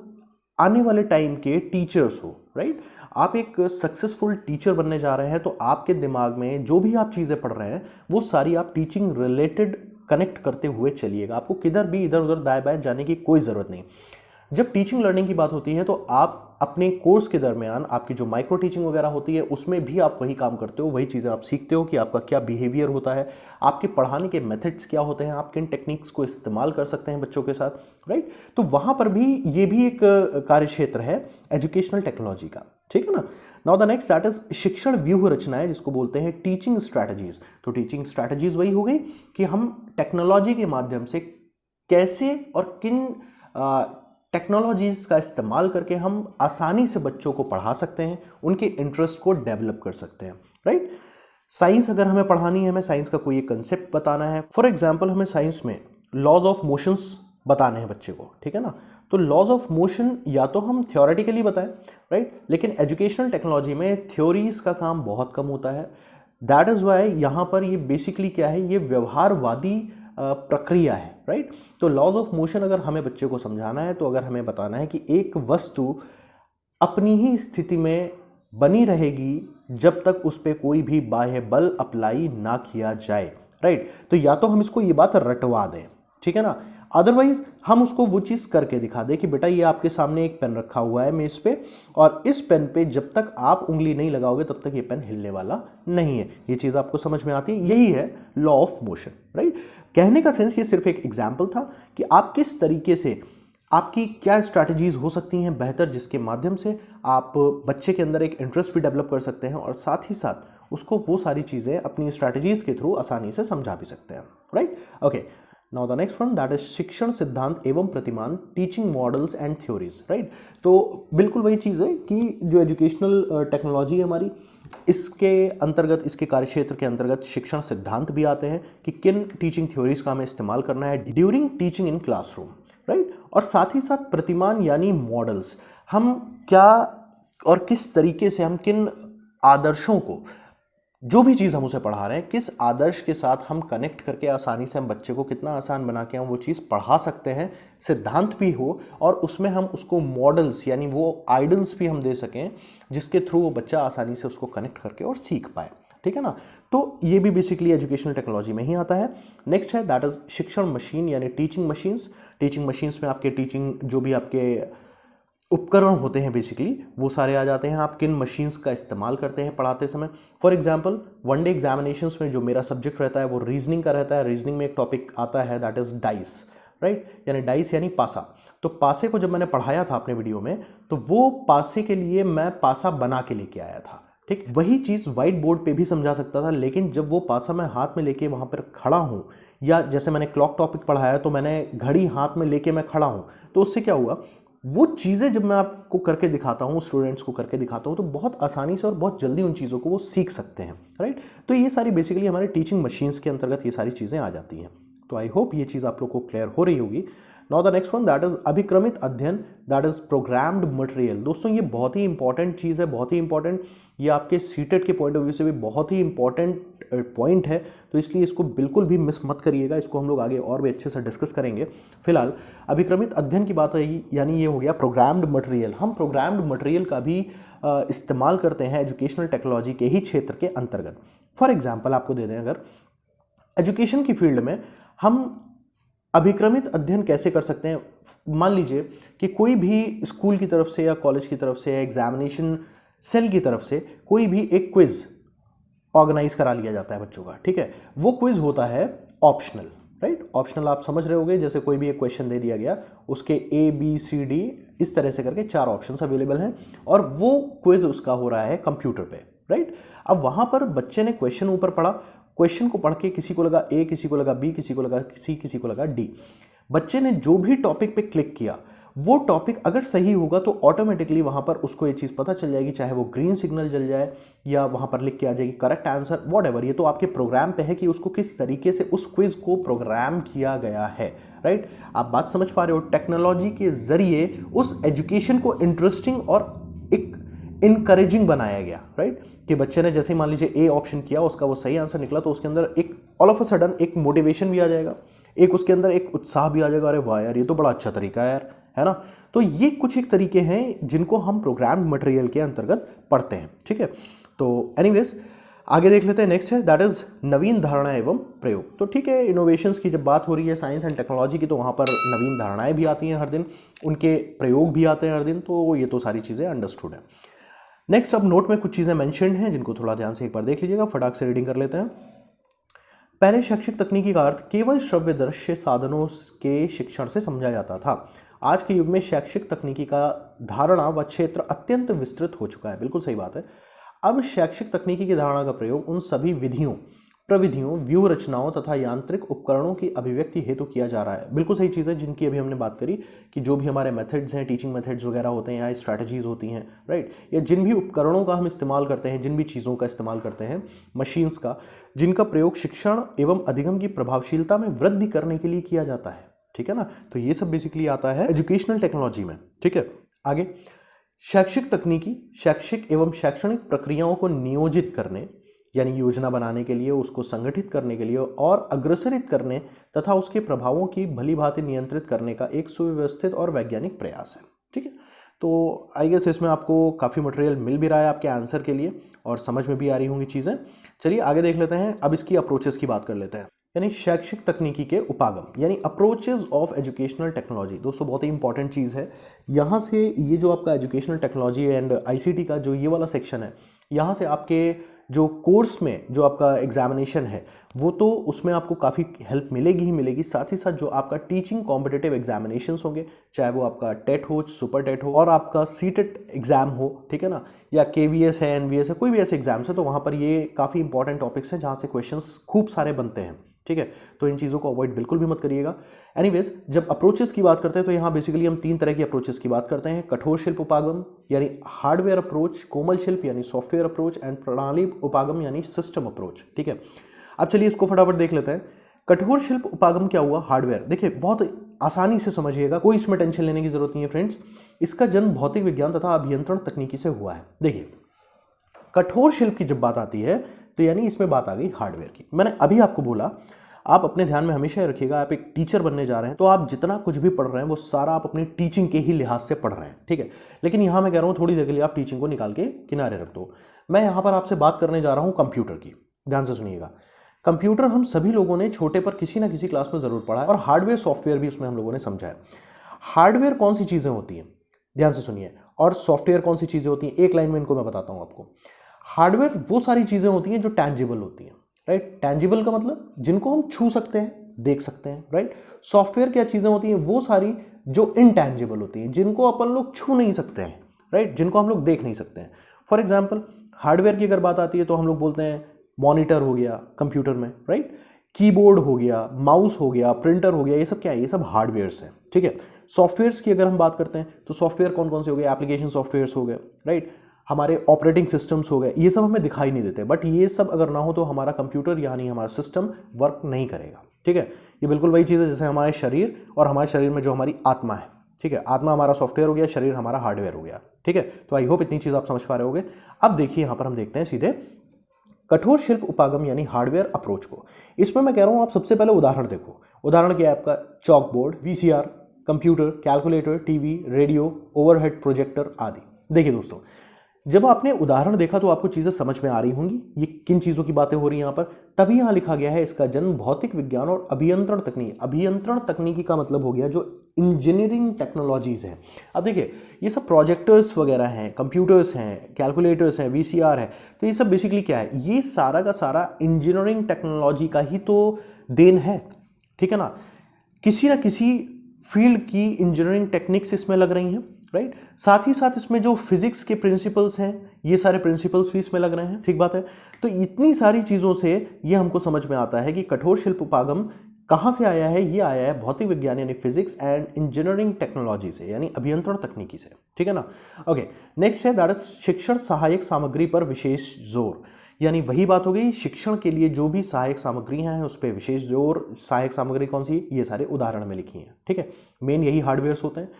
आने वाले टाइम के टीचर्स हो, राइट। आप एक सक्सेसफुल टीचर बनने जा रहे हैं, तो आपके दिमाग में जो भी आप चीज़ें पढ़ रहे हैं वो सारी आप टीचिंग रिलेटेड कनेक्ट करते हुए चलिएगा। आपको किधर भी इधर उधर दाएं बाएं जाने की कोई ज़रूरत नहीं। जब टीचिंग लर्निंग की बात होती है तो आप अपने कोर्स के दरमियान आपकी जो माइक्रो टीचिंग वगैरह होती है उसमें भी आप वही काम करते हो, वही चीज़ें आप सीखते हो कि आपका क्या बिहेवियर होता है, आपके पढ़ाने के मेथड्स क्या होते हैं, आप किन टेक्निक्स को इस्तेमाल कर सकते हैं बच्चों के साथ, राइट। तो वहाँ पर भी ये भी एक कार्य क्षेत्र है एजुकेशनल टेक्नोलॉजी का। ठीक है ना। Now the next, that is शिक्षण व्यूह रचनाएं, जिसको बोलते हैं टीचिंग स्ट्रैटेजीज। तो टीचिंग स्ट्रैटेजीज वही हो गई कि हम टेक्नोलॉजी के माध्यम से कैसे और किन टेक्नोलॉजीज का इस्तेमाल करके हम आसानी से बच्चों को पढ़ा सकते हैं, उनके इंटरेस्ट को डेवलप कर सकते हैं, राइट। साइंस अगर हमें पढ़ानी है, हमें साइंस का कोई एक कंसेप्ट बताना है, फॉर एग्जांपल हमें साइंस में लॉज ऑफ मोशंस बताने हैं बच्चे को, ठीक है ना। तो लॉज ऑफ मोशन या तो हम थ्योरेटिकली बताएं, राइट, लेकिन एजुकेशनल टेक्नोलॉजी में थ्योरीज का काम बहुत कम होता है। दैट इज वाई यहाँ पर ये बेसिकली क्या है, ये व्यवहारवादी प्रक्रिया है, राइट। तो लॉज ऑफ मोशन अगर हमें बच्चे को समझाना है, तो अगर हमें बताना है कि एक वस्तु अपनी ही स्थिति में बनी रहेगी जब तक उस पर कोई भी बाह्य बल अप्लाई ना किया जाए, राइट। तो या तो हम इसको ये बात रटवा दें, ठीक है ना, अदरवाइज हम उसको वो चीज़ करके दिखा दें कि बेटा ये आपके सामने एक पेन रखा हुआ है मेज पे, और इस पेन पे जब तक आप उंगली नहीं लगाओगे तब तक ये पेन हिलने वाला नहीं है। ये चीज़ आपको समझ में आती है, यही है लॉ ऑफ मोशन, राइट। कहने का सेंस ये सिर्फ एक एग्जाम्पल था कि आप किस तरीके से, आपकी क्या स्ट्रैटेजीज हो सकती हैं बेहतर, जिसके माध्यम से आप बच्चे के अंदर एक इंटरेस्ट भी डेवलप कर सकते हैं, और साथ ही साथ उसको वो सारी चीज़ें अपनी स्ट्रैटेजीज के थ्रू आसानी से समझा भी सकते हैं, right. Okay, now the next one, that is शिक्षण सिद्धांत एवं प्रतिमान, teaching models and theories, right. तो बिल्कुल वही चीज़ है कि जो एजुकेशनल टेक्नोलॉजी है हमारी, इसके अंतर्गत, इसके कार्यक्षेत्र के अंतर्गत शिक्षण सिद्धांत भी आते हैं कि किन टीचिंग थ्योरीज का हमें इस्तेमाल करना है during teaching in classroom, right. और साथ ही साथ प्रतिमान यानी मॉडल्स, हम क्या और किस तरीके से हम किन आदर्शों को जो भी चीज़ हम उसे पढ़ा रहे हैं किस आदर्श के साथ हम कनेक्ट करके आसानी से हम बच्चे को कितना आसान बना के हम वो चीज़ पढ़ा सकते हैं, सिद्धांत भी हो और उसमें हम उसको मॉडल्स यानी वो आइडल्स भी हम दे सकें जिसके थ्रू वो बच्चा आसानी से उसको कनेक्ट करके और सीख पाए। ठीक है ना। तो ये भी बेसिकली एजुकेशनल टेक्नोलॉजी में ही आता है। नेक्स्ट है दैट इज शिक्षण मशीन यानी टीचिंग मशीन्स। टीचिंग मशीन्स में आपके टीचिंग जो भी आपके उपकरण होते हैं बेसिकली वो सारे आ जाते हैं। आप किन मशीन्स का इस्तेमाल करते हैं पढ़ाते समय। फॉर एग्जांपल वनडे एग्जामिनेशंस में जो मेरा सब्जेक्ट रहता है वो रीजनिंग का रहता है। रीजनिंग में एक टॉपिक आता है दैट इज डाइस, राइट, यानी डाइस यानी पासा। तो पासे को जब मैंने पढ़ाया था अपने वीडियो में तो वो पासे के लिए मैं पासा बना के लेके आया था। ठीक, वही चीज़ व्हाइट बोर्ड पे भी समझा सकता था, लेकिन जब वो पासा मैं हाथ में लेके वहाँ पर खड़ा हूँ, या जैसे मैंने क्लॉक टॉपिक पढ़ाया तो मैंने घड़ी हाथ में लेके मैं खड़ा हूँ, तो उससे क्या हुआ, वो चीज़ें जब मैं आपको करके दिखाता हूँ, स्टूडेंट्स को करके दिखाता हूँ, तो बहुत आसानी से और बहुत जल्दी उन चीज़ों को वो सीख सकते हैं, राइट। तो ये सारी बेसिकली हमारे टीचिंग मशीन्स के अंतर्गत ये सारी चीज़ें आ जाती हैं। तो आई होप ये चीज़ आप लोग को क्लियर हो रही होगी। Now the next one that is अभिक्रमित अध्ययन, दैट इज प्रोग्राम्ड मटेरियल। दोस्तों ये बहुत ही इंपॉर्टेंट चीज़ है, बहुत ही इंपॉर्टेंट, ये आपके सीटेट के पॉइंट ऑफ व्यू से भी बहुत ही इंपॉर्टेंट पॉइंट है, तो इसलिए इसको बिल्कुल भी मिस मत करिएगा। इसको हम लोग आगे और भी अच्छे से डिस्कस करेंगे। फिलहाल अभिक्रमित अध्ययन की बात है, यानी ये हो गया प्रोग्राम्ड मटेरियल। हम प्रोग्राम्ड मटेरियल का भी इस्तेमाल करते हैं एजुकेशनल टेक्नोलॉजी के ही क्षेत्र के अंतर्गत। फॉर एग्जाम्पल आपको दे दें, अगर एजुकेशन की फील्ड में हम अभिक्रमित अध्ययन कैसे कर सकते हैं, मान लीजिए कि कोई भी स्कूल की तरफ से या कॉलेज की तरफ से या एग्जामिनेशन सेल की तरफ से कोई भी एक क्विज ऑर्गेनाइज करा लिया जाता है बच्चों का। ठीक है, वो क्विज होता है ऑप्शनल, राइट। ऑप्शनल आप समझ रहे होंगे, जैसे कोई भी एक क्वेश्चन दे दिया गया, उसके A B C D इस तरह से करके 4 ऑप्शंस अवेलेबल हैं और वो क्विज उसका हो रहा है कंप्यूटर पे, राइट। अब वहां पर बच्चे ने क्वेश्चन ऊपर पढ़ा, क्वेश्चन को पढ़ के किसी को लगा A, किसी को लगा B, किसी को लगा C, किसी को लगा D। बच्चे ने जो भी टॉपिक पे क्लिक किया वो टॉपिक अगर सही होगा तो ऑटोमेटिकली वहां पर उसको ये चीज पता चल जाएगी, चाहे वो ग्रीन सिग्नल जल जाए या वहां पर लिख के आ जाएगी करेक्ट आंसर, व्हाटएवर। ये तो आपके प्रोग्राम पे है कि उसको किस तरीके से उस क्विज को प्रोग्राम किया गया है, राइट। आप बात समझ पा रहे हो, टेक्नोलॉजी के जरिए उस एजुकेशन को इंटरेस्टिंग और एक इनकरेजिंग बनाया गया, राइट। कि बच्चे ने जैसे मान लीजिए A ऑप्शन किया, उसका वो सही आंसर निकला, तो उसके अंदर एक ऑल ऑफ अ सडन एक मोटिवेशन भी आ जाएगा, एक उसके अंदर एक उत्साह भी आ जाएगा, अरे वाह यार ये तो बड़ा अच्छा तरीका है यार, है ना। तो ये कुछ एक तरीके हैं जिनको हम प्रोग्राम्ड मटेरियल के अंतर्गत पढ़ते हैं। ठीक है, तो एनीवेज आगे देख लेते हैं। नेक्स्ट है दैट इज नवीन धारणा एवं प्रयोग। तो ठीक है, इनोवेशंस की जब बात हो रही है साइंस एंड टेक्नोलॉजी की, तो वहाँ पर नवीन धारणाएं भी आती हैं हर दिन, उनके प्रयोग भी आते हैं हर दिन, तो ये तो सारी चीज़ें अंडरस्टूड है। नेक्स्ट अब नोट में कुछ चीज़ें मेंशन्ड हैं जिनको थोड़ा ध्यान से एक बार देख लीजिएगा, फटाक से रीडिंग कर लेते हैं। पहले शैक्षिक तकनीकी का अर्थ केवल श्रव्य दृश्य साधनों के शिक्षण से समझा जाता था। आज के युग में शैक्षिक तकनीकी का धारणा व क्षेत्र अत्यंत विस्तृत हो चुका है। बिल्कुल सही बात है। अब शैक्षिक तकनीकी की धारणा का प्रयोग उन सभी विधियों, प्रविधियों, व्यूह रचनाओं तथा यांत्रिक उपकरणों की अभिव्यक्ति हेतु किया जा रहा है। बिल्कुल सही चीज़ है जिनकी अभी हमने बात करी कि जो भी हमारे मेथड्स हैं, टीचिंग मेथड्स वगैरह होते हैं या स्ट्रैटेजीज होती हैं, राइट, या जिन भी उपकरणों का हम इस्तेमाल करते हैं, जिन भी चीज़ों का इस्तेमाल करते हैं, मशीन्स का, जिनका प्रयोग शिक्षण एवं अधिगम की प्रभावशीलता में वृद्धि करने के लिए किया जाता है। ठीक है ना, तो ये सब बेसिकली आता है एजुकेशनल टेक्नोलॉजी में। ठीक है, आगे शैक्षिक तकनीकी शैक्षिक एवं शैक्षणिक प्रक्रियाओं को नियोजित करने यानी योजना बनाने के लिए, उसको संगठित करने के लिए और अग्रसरित करने तथा उसके प्रभावों की भली भांति नियंत्रित करने का एक सुव्यवस्थित और वैज्ञानिक प्रयास है। ठीक है, तो आई गेस इसमें आपको काफ़ी मटेरियल मिल भी रहा है आपके आंसर के लिए और समझ में भी आ रही होंगी चीज़ें। चलिए आगे देख लेते हैं। अब इसकी अप्रोचेस की बात कर लेते हैं, यानी शैक्षिक तकनीकी के उपागम यानी अप्रोचेज ऑफ एजुकेशनल टेक्नोलॉजी। दोस्तों बहुत ही इंपॉर्टेंट चीज़ है। यहाँ से ये जो आपका एजुकेशनल टेक्नोलॉजी एंड ICT का जो ये वाला सेक्शन है, यहाँ से आपके जो कोर्स में जो आपका एग्जामिनेशन है वो तो उसमें आपको काफ़ी हेल्प मिलेगी ही मिलेगी, साथ ही साथ जो आपका टीचिंग कॉम्पिटिटिव एग्जामिनेशंस होंगे, चाहे वो आपका टेट हो, सुपर टेट हो और आपका सीटेट एग्जाम हो, ठीक है ना, या KVS है, NVS है, कोई भी ऐसे एग्जाम्स है, तो वहाँ पर ये काफ़ी इंपॉर्टेंट टॉपिक्स हैं जहाँ से क्वेश्चंस खूब सारे बनते हैं। ठीक है, तो इन चीज़ों को अवॉइड बिल्कुल भी मत करिएगा। एनीवेज जब अप्रोचेस की बात करते हैं तो यहाँ बेसिकली हम 3 तरह की अप्रोचेस की बात करते हैं। कठोर शिल्प उपागम यानी हार्डवेयर अप्रोच, कोमल शिल्प यानी सॉफ्टवेयर अप्रोच एंड प्रणाली उपागम यानी सिस्टम अप्रोच। ठीक है, अब चलिए इसको फटाफट देख लेते हैं। कठोर शिल्प उपागम क्या हुआ? हार्डवेयर। देखिए बहुत आसानी से समझिएगा, कोई इसमें टेंशन लेने की जरूरत नहीं है फ्रेंड्स। इसका जन्म भौतिक विज्ञान तथा अभियंत्रण तकनीकी से हुआ है। देखिए कठोर शिल्प की जब बात आती है तो यानी इसमें बात आ गई हार्डवेयर की। मैंने अभी आपको बोला, आप अपने ध्यान में हमेशा रखिएगा, आप एक टीचर बनने जा रहे हैं तो आप जितना कुछ भी पढ़ रहे हैं वो सारा आप अपनी टीचिंग के ही लिहाज से पढ़ रहे हैं, ठीक है। लेकिन यहां मैं कह रहा हूं थोड़ी देर के लिए आप टीचिंग को निकाल के किनारे रख दो। मैं यहां पर आपसे बात करने जा रहा हूं कंप्यूटर की। ध्यान से सुनिएगा। कंप्यूटर हम सभी लोगों ने छोटे पर किसी ना किसी क्लास में जरूर पढ़ा है, और हार्डवेयर सॉफ्टवेयर भी उसमें हम लोगों ने समझा है। हार्डवेयर कौन सी चीजें होती हैं, ध्यान से सुनिए, और सॉफ्टवेयर कौन सी चीजें होती हैं, एक लाइन में इनको मैं बताता हूं आपको। हार्डवेयर वो सारी चीजें होती हैं जो टैंजिबल होती हैं, राइट। टैंजिबल का मतलब जिनको हम छू सकते हैं, देख सकते हैं, राइट। सॉफ्टवेयर क्या चीजें होती हैं, वो सारी जो इनटैंजिबल होती हैं, जिनको अपन लोग छू नहीं सकते हैं, राइट, जिनको हम लोग देख नहीं सकते हैं। फॉर एग्जाम्पल हार्डवेयर की अगर बात आती है तो हम लोग बोलते हैं मॉनिटर हो गया कंप्यूटर में, राइट, कीबोर्ड हो गया, माउस हो गया, प्रिंटर हो गया, ये सब क्या है, ये सब हार्डवेयर्स हैं, ठीक है। सॉफ्टवेयर्स की अगर हम बात करते हैं तो सॉफ्टवेयर कौन कौन से हो गए, एप्लीकेशन सॉफ्टवेयर्स हो गए, राइट, हमारे ऑपरेटिंग सिस्टम्स हो गए, ये सब हमें दिखाई नहीं देते, बट ये सब अगर ना हो तो हमारा कंप्यूटर यानी हमारा सिस्टम वर्क नहीं करेगा, ठीक है। ये बिल्कुल वही चीज़ है जैसे हमारे शरीर, और हमारे शरीर में जो हमारी आत्मा है, ठीक है। आत्मा हमारा सॉफ्टवेयर हो गया, शरीर हमारा हार्डवेयर हो गया, ठीक है। तो आई होप इतनी चीज़ आप समझ पा रहे होगे। अब देखिए यहाँ पर हम देखते हैं सीधे कठोर शिल्प उपागम यानी हार्डवेयर अप्रोच को। इसमें मैं कह रहा हूँ आप सबसे पहले उदाहरण देखो। उदाहरण क्या है आपका, chalk board, VCR, computer, calculator, TV, radio, overhead projector आदि। देखिए दोस्तों, जब आपने उदाहरण देखा तो आपको चीजें समझ में आ रही होंगी, ये किन चीजों की बातें हो रही हैं यहाँ पर। तभी यहाँ लिखा गया है इसका जन्म भौतिक विज्ञान और अभियंत्रण तकनीक। अभियंत्रण तकनीकी का मतलब हो गया जो इंजीनियरिंग टेक्नोलॉजीज हैं। अब देखिए ये सब प्रोजेक्टर्स वगैरह हैं, कंप्यूटर्स हैं, कैलकुलेटर्स हैं, वीसीआर है, तो ये सब बेसिकली क्या है, ये सारा का सारा इंजीनियरिंग टेक्नोलॉजी का ही तो देन है, ठीक है ना। किसी ना किसी फील्ड की इंजीनियरिंग टेक्निक्स इसमें लग रही हैं, राइट। साथ ही साथ इसमें जो फिजिक्स के प्रिंसिपल्स हैं, ये सारे प्रिंसिपल्स भी इसमें लग रहे हैं, ठीक बात है। तो इतनी सारी चीजों से ये हमको समझ में आता है कि कठोर शिल्प उपागम कहां से आया है, ये आया है भौतिक विज्ञान यानी फिजिक्स एंड इंजीनियरिंग टेक्नोलॉजी से, यानी अभियंत्रण तकनीकी से, ठीक है ना। ओके, नेक्स्ट है दैट इज शिक्षण सहायक सामग्री पर विशेष जोर। यानी वही बात हो गई, शिक्षण के लिए जो भी सहायक सामग्री हैं उस पर विशेष जोर। सहायक सामग्री कौन सी, ये सारे उदाहरण में लिखी हैं, ठीक है। मेन यही हार्डवेयर्स होते हैं।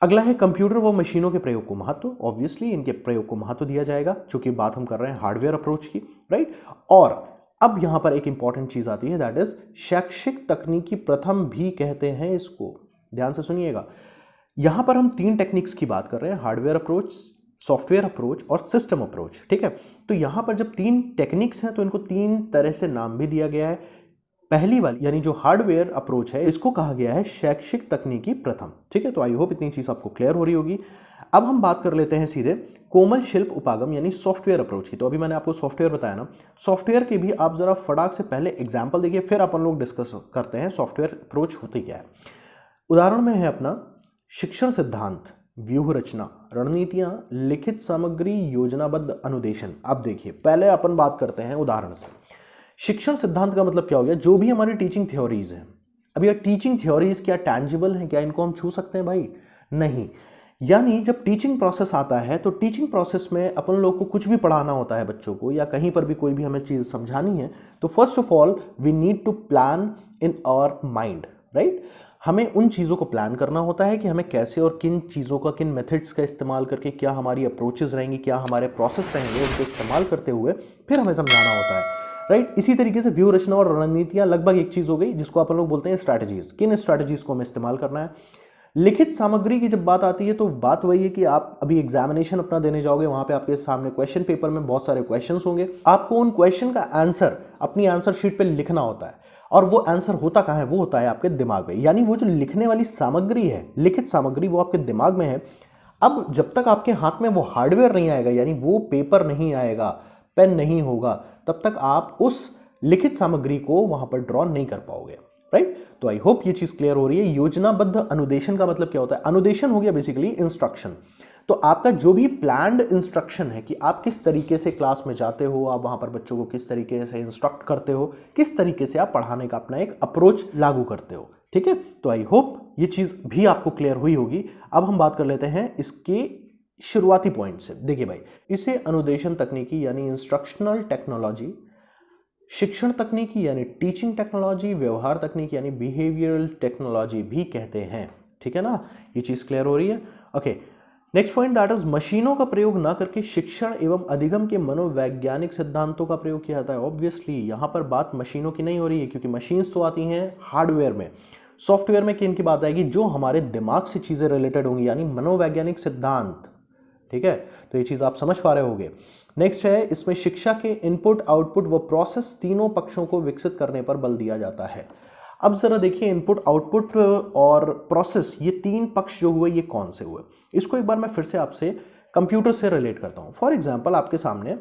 अगला है कंप्यूटर व मशीनों के प्रयोग को महत्व। ऑब्वियसली इनके प्रयोग को महत्व दिया जाएगा क्योंकि बात हम कर रहे हैं हार्डवेयर अप्रोच की, राइट। और अब यहां पर एक इंपॉर्टेंट चीज आती है दैट इज शैक्षिक तकनीकी प्रथम भी कहते हैं इसको। ध्यान से सुनिएगा, यहां पर हम 3 टेक्निक्स की बात कर रहे हैं, हार्डवेयर अप्रोच, सॉफ्टवेयर अप्रोच और सिस्टम अप्रोच, ठीक है। तो यहां पर जब 3 टेक्निक्स हैं तो इनको 3 तरह से नाम भी दिया गया है। पहली वाली यानी जो हार्डवेयर अप्रोच है इसको कहा गया है शैक्षिक तकनीकी प्रथम, ठीक है। तो आई होप इतनी चीज आपको क्लियर हो रही होगी। अब हम बात कर लेते हैं सीधे कोमल शिल्प उपागम यानी सॉफ्टवेयर अप्रोच की। तो अभी मैंने आपको सॉफ्टवेयर बताया ना, सॉफ्टवेयर के भी आप जरा फटाक से पहले एग्जाम्पल देखिए, फिर अपन लोग डिस्कस करते हैं सॉफ्टवेयर अप्रोच होती क्या है। उदाहरण में है अपना शिक्षण सिद्धांत, व्यूह रचना, रणनीतियां, लिखित सामग्री, योजनाबद्ध अनुदेशन। अब देखिए पहले अपन बात करते हैं उदाहरण से। शिक्षण सिद्धांत का मतलब क्या हो गया, जो भी हमारी टीचिंग थ्योरीज हैं। अब ये टीचिंग थ्योरीज क्या टैंजिबल हैं, क्या इनको हम छू सकते हैं भाई, नहीं। यानी जब टीचिंग प्रोसेस आता है तो टीचिंग प्रोसेस में अपन लोग को कुछ भी पढ़ाना होता है बच्चों को, या कहीं पर भी कोई भी हमें चीज़ समझानी है, तो first of all we need to plan in our mind, right. हमें उन चीज़ों को प्लान करना होता है कि हमें कैसे और किन चीज़ों का, किन मेथड्स का इस्तेमाल करके क्या हमारी अप्रोचेस रहेंगी, क्या हमारे प्रोसेस रहेंगे, उनको इस्तेमाल करते हुए फिर हमें समझाना होता है, राइट। इसी तरीके से व्यू रचना और रणनीतियां लगभग एक चीज हो गई, जिसको अपन लोग बोलते हैं स्ट्रैटेजीज। किन स्ट्रैटेजीज को हमें इस्तेमाल करना है। लिखित सामग्री की जब बात आती है तो बात वही है कि आप अभी एग्जामिनेशन अपना देने जाओगे, वहां पे आपके सामने क्वेश्चन पेपर में बहुत सारे क्वेश्चंस होंगे, आपको उन क्वेश्चन का आंसर अपनी आंसर शीट पे लिखना होता है, और वो आंसर होता कहाँ है, वो होता है आपके दिमाग में। यानी वो जो लिखने वाली सामग्री है, लिखित सामग्री, वो आपके दिमाग में है। अब जब तक आपके हाथ में वो हार्डवेयर नहीं आएगा, यानी वो पेपर नहीं आएगा, पेन नहीं होगा, तब तक आप उस लिखित सामग्री को वहां पर ड्रॉ नहीं कर पाओगे, राइट। तो आई होप ये चीज क्लियर हो रही है। योजनाबद्ध अनुदेशन का मतलब क्या होता है, अनुदेशन हो गया बेसिकली इंस्ट्रक्शन। तो आपका जो भी प्लान्ड इंस्ट्रक्शन है कि आप किस तरीके से क्लास में जाते हो, आप वहां पर बच्चों को किस तरीके से इंस्ट्रक्ट करते हो, किस तरीके से आप पढ़ाने का अपना एक अप्रोच लागू करते हो, ठीक है। तो आई होप ये चीज भी आपको क्लियर हुई होगी। अब हम बात कर लेते हैं इसके शुरुआती पॉइंट से। देखिए भाई, इसे अनुदेशन तकनीकी यानी इंस्ट्रक्शनल टेक्नोलॉजी, शिक्षण तकनीकी यानी टीचिंग टेक्नोलॉजी, व्यवहार तकनीक यानी बिहेवियरल टेक्नोलॉजी भी कहते हैं, ठीक है ना। ये चीज क्लियर हो रही है, okay. Next point, that is मशीनों का प्रयोग ना करके शिक्षण एवं अधिगम के मनोवैज्ञानिक सिद्धांतों का प्रयोग किया जाता है। ऑब्वियसली यहां पर बात मशीनों की नहीं हो रही है, क्योंकि मशीन्स तो आती हैं हार्डवेयर में। सॉफ्टवेयर में किन की बात आएगी? जो हमारे दिमाग से चीजें रिलेटेड होंगी, यानी मनोवैज्ञानिक सिद्धांत। ठीक है, तो ये चीज आप समझ पा रहे होंगे। नेक्स्ट है, इसमें शिक्षा के इनपुट, आउटपुट व प्रोसेस तीनों पक्षों को विकसित करने पर बल दिया जाता है। अब जरा देखिए, इनपुट, आउटपुट और प्रोसेस, ये तीन पक्ष जो हुए ये कौन से हुए? इसको एक बार मैं फिर से आपसे कंप्यूटर से रिलेट करता हूं। फॉर एग्जांपल, आपके सामने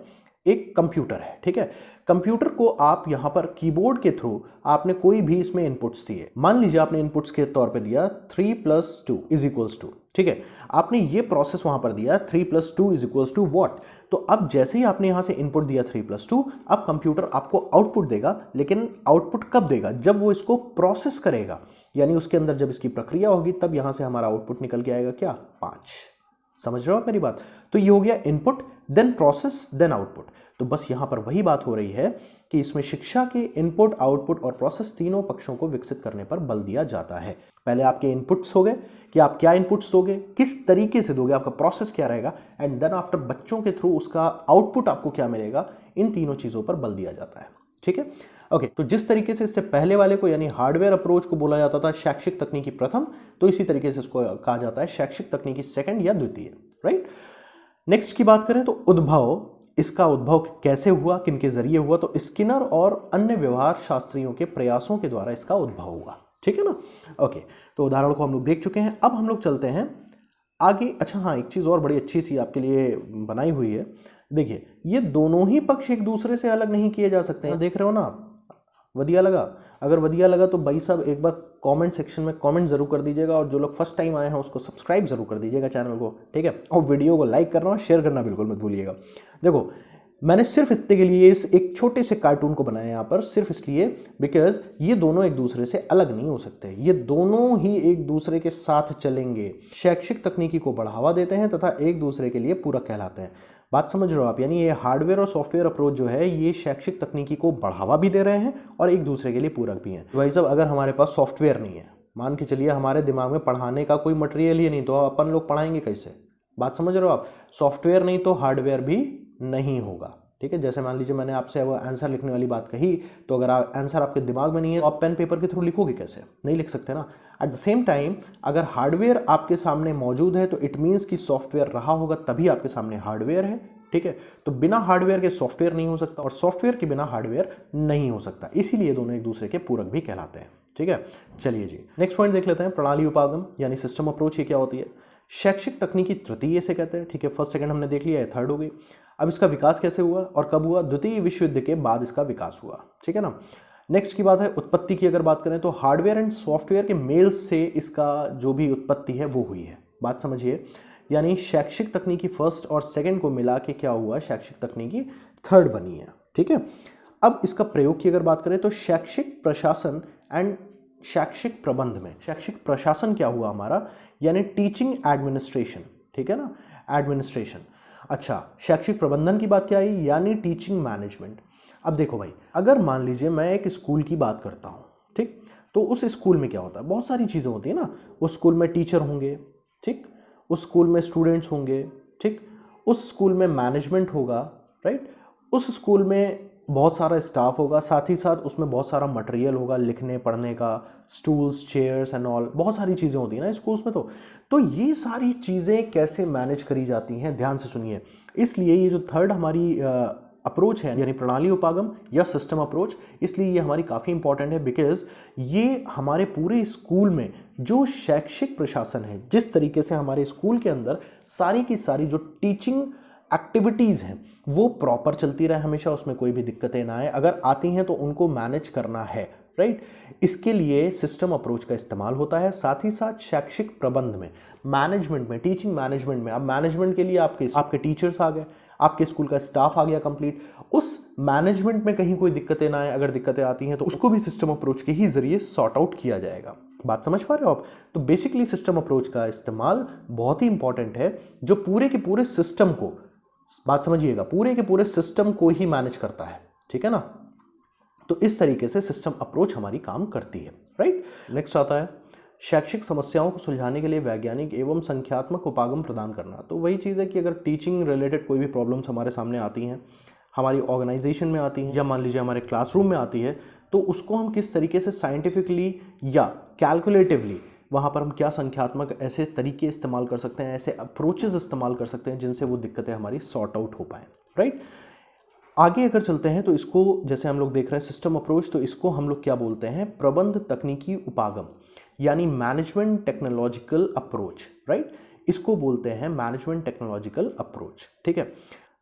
एक कंप्यूटर है, ठीक है। कंप्यूटर को आप यहां पर कीबोर्ड के थ्रू आपने कोई भी इसमें इनपुट्स दिए। मान लीजिए आपने इनपुट्स के तौर पे दिया 3 + 2 = 2, ठीक है। आपने ये प्रोसेस वहां पर दिया 3 + 2 = व्हाट। तो अब जैसे ही आपने यहां से इनपुट दिया 3 + 2, अब कंप्यूटर आपको आउटपुट देगा। लेकिन आउटपुट कब देगा? जब वो इसको प्रोसेस करेगा, यानी उसके अंदर जब इसकी प्रक्रिया होगी, तब यहां से हमारा आउटपुट निकल के आएगा क्या? 5। समझ रहे हो आप मेरी बात? तो ये हो गया input, then process, then output. तो बस यहां पर वही बात हो रही है कि इसमें शिक्षा के इनपुट, आउटपुट और प्रोसेस तीनों पक्षों को विकसित करने पर बल दिया जाता है। पहले आपके इनपुट्स हो गए कि आप क्या इनपुट्स दोगे, किस तरीके से दोगे, आपका प्रोसेस क्या रहेगा, एंड देन आफ्टर बच्चों के थ्रू उसका आउटपुट आपको क्या मिलेगा। इन तीनों चीजों पर बल दिया जाता है। ठीक है, ओके। तो जिस तरीके से इससे पहले वाले को यानी हार्डवेयर अप्रोच को बोला जाता था शैक्षिक तकनीकी प्रथम, तो इसी तरीके से इसको कहा जाता है शैक्षिक तकनीकी सेकंड या द्वितीय, राइट। नेक्स्ट की बात करें तो उद्भव, इसका उद्भव कैसे हुआ, किनके जरिए हुआ? तो स्किनर और अन्य व्यवहार शास्त्रियों के प्रयासों के द्वारा इसका उद्भव हुआ। ठीक है ना, ओके। तो उदाहरण को हम लोग देख चुके हैं। अब हम लोग चलते हैं आगे। अच्छा हाँ, एक चीज और बड़ी अच्छी सी आपके लिए बनाई हुई है। देखिए, ये दोनों ही पक्ष एक दूसरे से अलग नहीं किए जा सकते हैं। देख रहे हो ना आप? वधिया लगा? अगर वधिया लगा तो भाई साहब एक बार कमेंट सेक्शन में कमेंट जरूर कर दीजिएगा, और जो लोग फर्स्ट टाइम आए हैं उसको सब्सक्राइब जरूर कर दीजिएगा चैनल को, ठीक है। और वीडियो को लाइक करना और शेयर करना बिल्कुल मत भूलिएगा। देखो, मैंने सिर्फ इतने के लिए इस एक छोटे से कार्टून को बनाया यहाँ पर, सिर्फ इसलिए बिकॉज ये दोनों एक दूसरे से अलग नहीं हो सकते। ये दोनों ही एक दूसरे के साथ चलेंगे, शैक्षिक तकनीकी को बढ़ावा देते हैं तथा एक दूसरे के लिए पूरक कहलाते हैं। बात समझ रहे हो आप? यानी ये हार्डवेयर और सॉफ्टवेयर अप्रोच जो है ये शैक्षिक तकनीकी को बढ़ावा भी दे रहे हैं और एक दूसरे के लिए पूरक भी हैं। भाई साहब, अगर हमारे पास सॉफ्टवेयर नहीं है, मान के चलिए हमारे दिमाग में पढ़ाने का कोई मटेरियल ही नहीं, तो अपन लोग पढ़ाएंगे कैसे? बात समझ रहे हो आप? सॉफ्टवेयर नहीं तो हार्डवेयर भी नहीं होगा। ठीक है, जैसे मान लीजिए मैंने आपसे वो आंसर लिखने वाली बात कही, तो अगर आंसर आपके दिमाग में नहीं है तो आप पेन पेपर के थ्रू लिखोगे कैसे? नहीं लिख सकते ना। एट द सेम टाइम अगर हार्डवेयर आपके सामने मौजूद है तो इट मीन्स कि सॉफ्टवेयर रहा होगा, तभी आपके सामने हार्डवेयर है। ठीक है, तो बिना हार्डवेयर के सॉफ्टवेयर नहीं हो सकता और सॉफ्टवेयर के बिना हार्डवेयर नहीं हो सकता, इसीलिए दोनों एक दूसरे के पूरक भी कहलाते हैं। ठीक है, चलिए जी नेक्स्ट पॉइंट देख लेते हैं। प्रणाली उपागम यानी सिस्टम अप्रोच, ये क्या होती है? शैक्षिक तकनीकी तृतीय से कहते हैं। ठीक है, फर्स्ट सेकंड हमने देख लिया है, थर्ड हो गई। अब इसका विकास कैसे हुआ और कब हुआ? द्वितीय विश्व युद्ध के बाद इसका विकास हुआ। ठीक है ना। नेक्स्ट की बात है उत्पत्ति की। अगर बात करें तो हार्डवेयर एंड सॉफ्टवेयर के मेल से इसका जो भी उत्पत्ति है वो हुई है। बात समझिए, यानी शैक्षिक तकनीकी फर्स्ट और सेकंड को मिला के क्या हुआ? शैक्षिक तकनीकी थर्ड बनी है। ठीक है, अब इसका प्रयोग की अगर बात करें तो शैक्षिक प्रशासन एंड शैक्षिक प्रबंध में शैक्षिक प्रशासन क्या हुआ हमारा? यानी टीचिंग एडमिनिस्ट्रेशन। ठीक है ना, एडमिनिस्ट्रेशन। अच्छा, शैक्षिक प्रबंधन की बात क्या आई? यानी टीचिंग मैनेजमेंट। अब देखो भाई, अगर मान लीजिए मैं एक स्कूल की बात करता हूँ, ठीक, तो उस स्कूल में क्या होता है? बहुत सारी चीज़ें होती है ना। उस स्कूल में टीचर होंगे, ठीक, उस स्कूल में स्टूडेंट्स होंगे, ठीक, उस स्कूल में मैनेजमेंट होगा, राइट, उस स्कूल में बहुत सारा स्टाफ होगा, साथ ही साथ उसमें बहुत सारा मटेरियल होगा लिखने पढ़ने का, स्टूल्स, चेयर्स एंड ऑल, बहुत सारी चीज़ें होती हैं ना स्कूल्स में। तो ये सारी चीज़ें कैसे मैनेज करी जाती हैं? ध्यान से सुनिए। इसलिए ये जो थर्ड हमारी अप्रोच है यानी प्रणाली उपागम या सिस्टम अप्रोच, इसलिए ये हमारी काफ़ी इंपॉर्टेंट है बिकॉज ये हमारे पूरे स्कूल में जो शैक्षिक प्रशासन है, जिस तरीके से हमारे स्कूल के अंदर सारी की सारी जो टीचिंग एक्टिविटीज़ हैं वो प्रॉपर चलती रहे, हमेशा उसमें कोई भी दिक्कतें ना आए, अगर आती हैं तो उनको मैनेज करना है, राइट। इसके लिए सिस्टम अप्रोच का इस्तेमाल होता है। साथ ही साथ शैक्षिक प्रबंध में, मैनेजमेंट में, टीचिंग मैनेजमेंट में, अब मैनेजमेंट के लिए आपके टीचर्स आ गए, आपके स्कूल का स्टाफ आ गया कंप्लीट, उस मैनेजमेंट में कहीं कोई दिक्कतें ना आए, अगर दिक्कतें आती हैं तो उसको भी सिस्टम अप्रोच के ही जरिए सॉर्ट आउट किया जाएगा। बात समझ पा रहे हो आप? तो बेसिकली सिस्टम अप्रोच का इस्तेमाल बहुत ही इंपॉर्टेंट है, जो पूरे के पूरे सिस्टम को, बात समझिएगा, पूरे के पूरे सिस्टम को ही मैनेज करता है। ठीक है ना, तो इस तरीके से सिस्टम अप्रोच हमारी काम करती है, राइट। नेक्स्ट आता है शैक्षिक समस्याओं को सुलझाने के लिए वैज्ञानिक एवं संख्यात्मक उपागम प्रदान करना। तो वही चीज़ है कि अगर टीचिंग रिलेटेड कोई भी प्रॉब्लम्स हमारे सामने आती हैं, हमारी ऑर्गेनाइजेशन में आती हैं या मान लीजिए हमारे क्लासरूम में आती है, तो उसको हम किस तरीके से साइंटिफिकली या कैलकुलेटिवली वहाँ पर हम क्या संख्यात्मक ऐसे तरीके इस्तेमाल कर सकते हैं, ऐसे अप्रोचेस इस्तेमाल कर सकते हैं जिनसे वो दिक्कतें हमारी सॉर्ट आउट हो पाएँ, राइट। आगे अगर चलते हैं तो इसको जैसे हम लोग देख रहे हैं सिस्टम अप्रोच, तो इसको हम लोग क्या बोलते हैं, प्रबंध तकनीकी उपागम यानी मैनेजमेंट टेक्नोलॉजिकल अप्रोच, राइट। इसको बोलते हैं मैनेजमेंट टेक्नोलॉजिकल अप्रोच, ठीक है।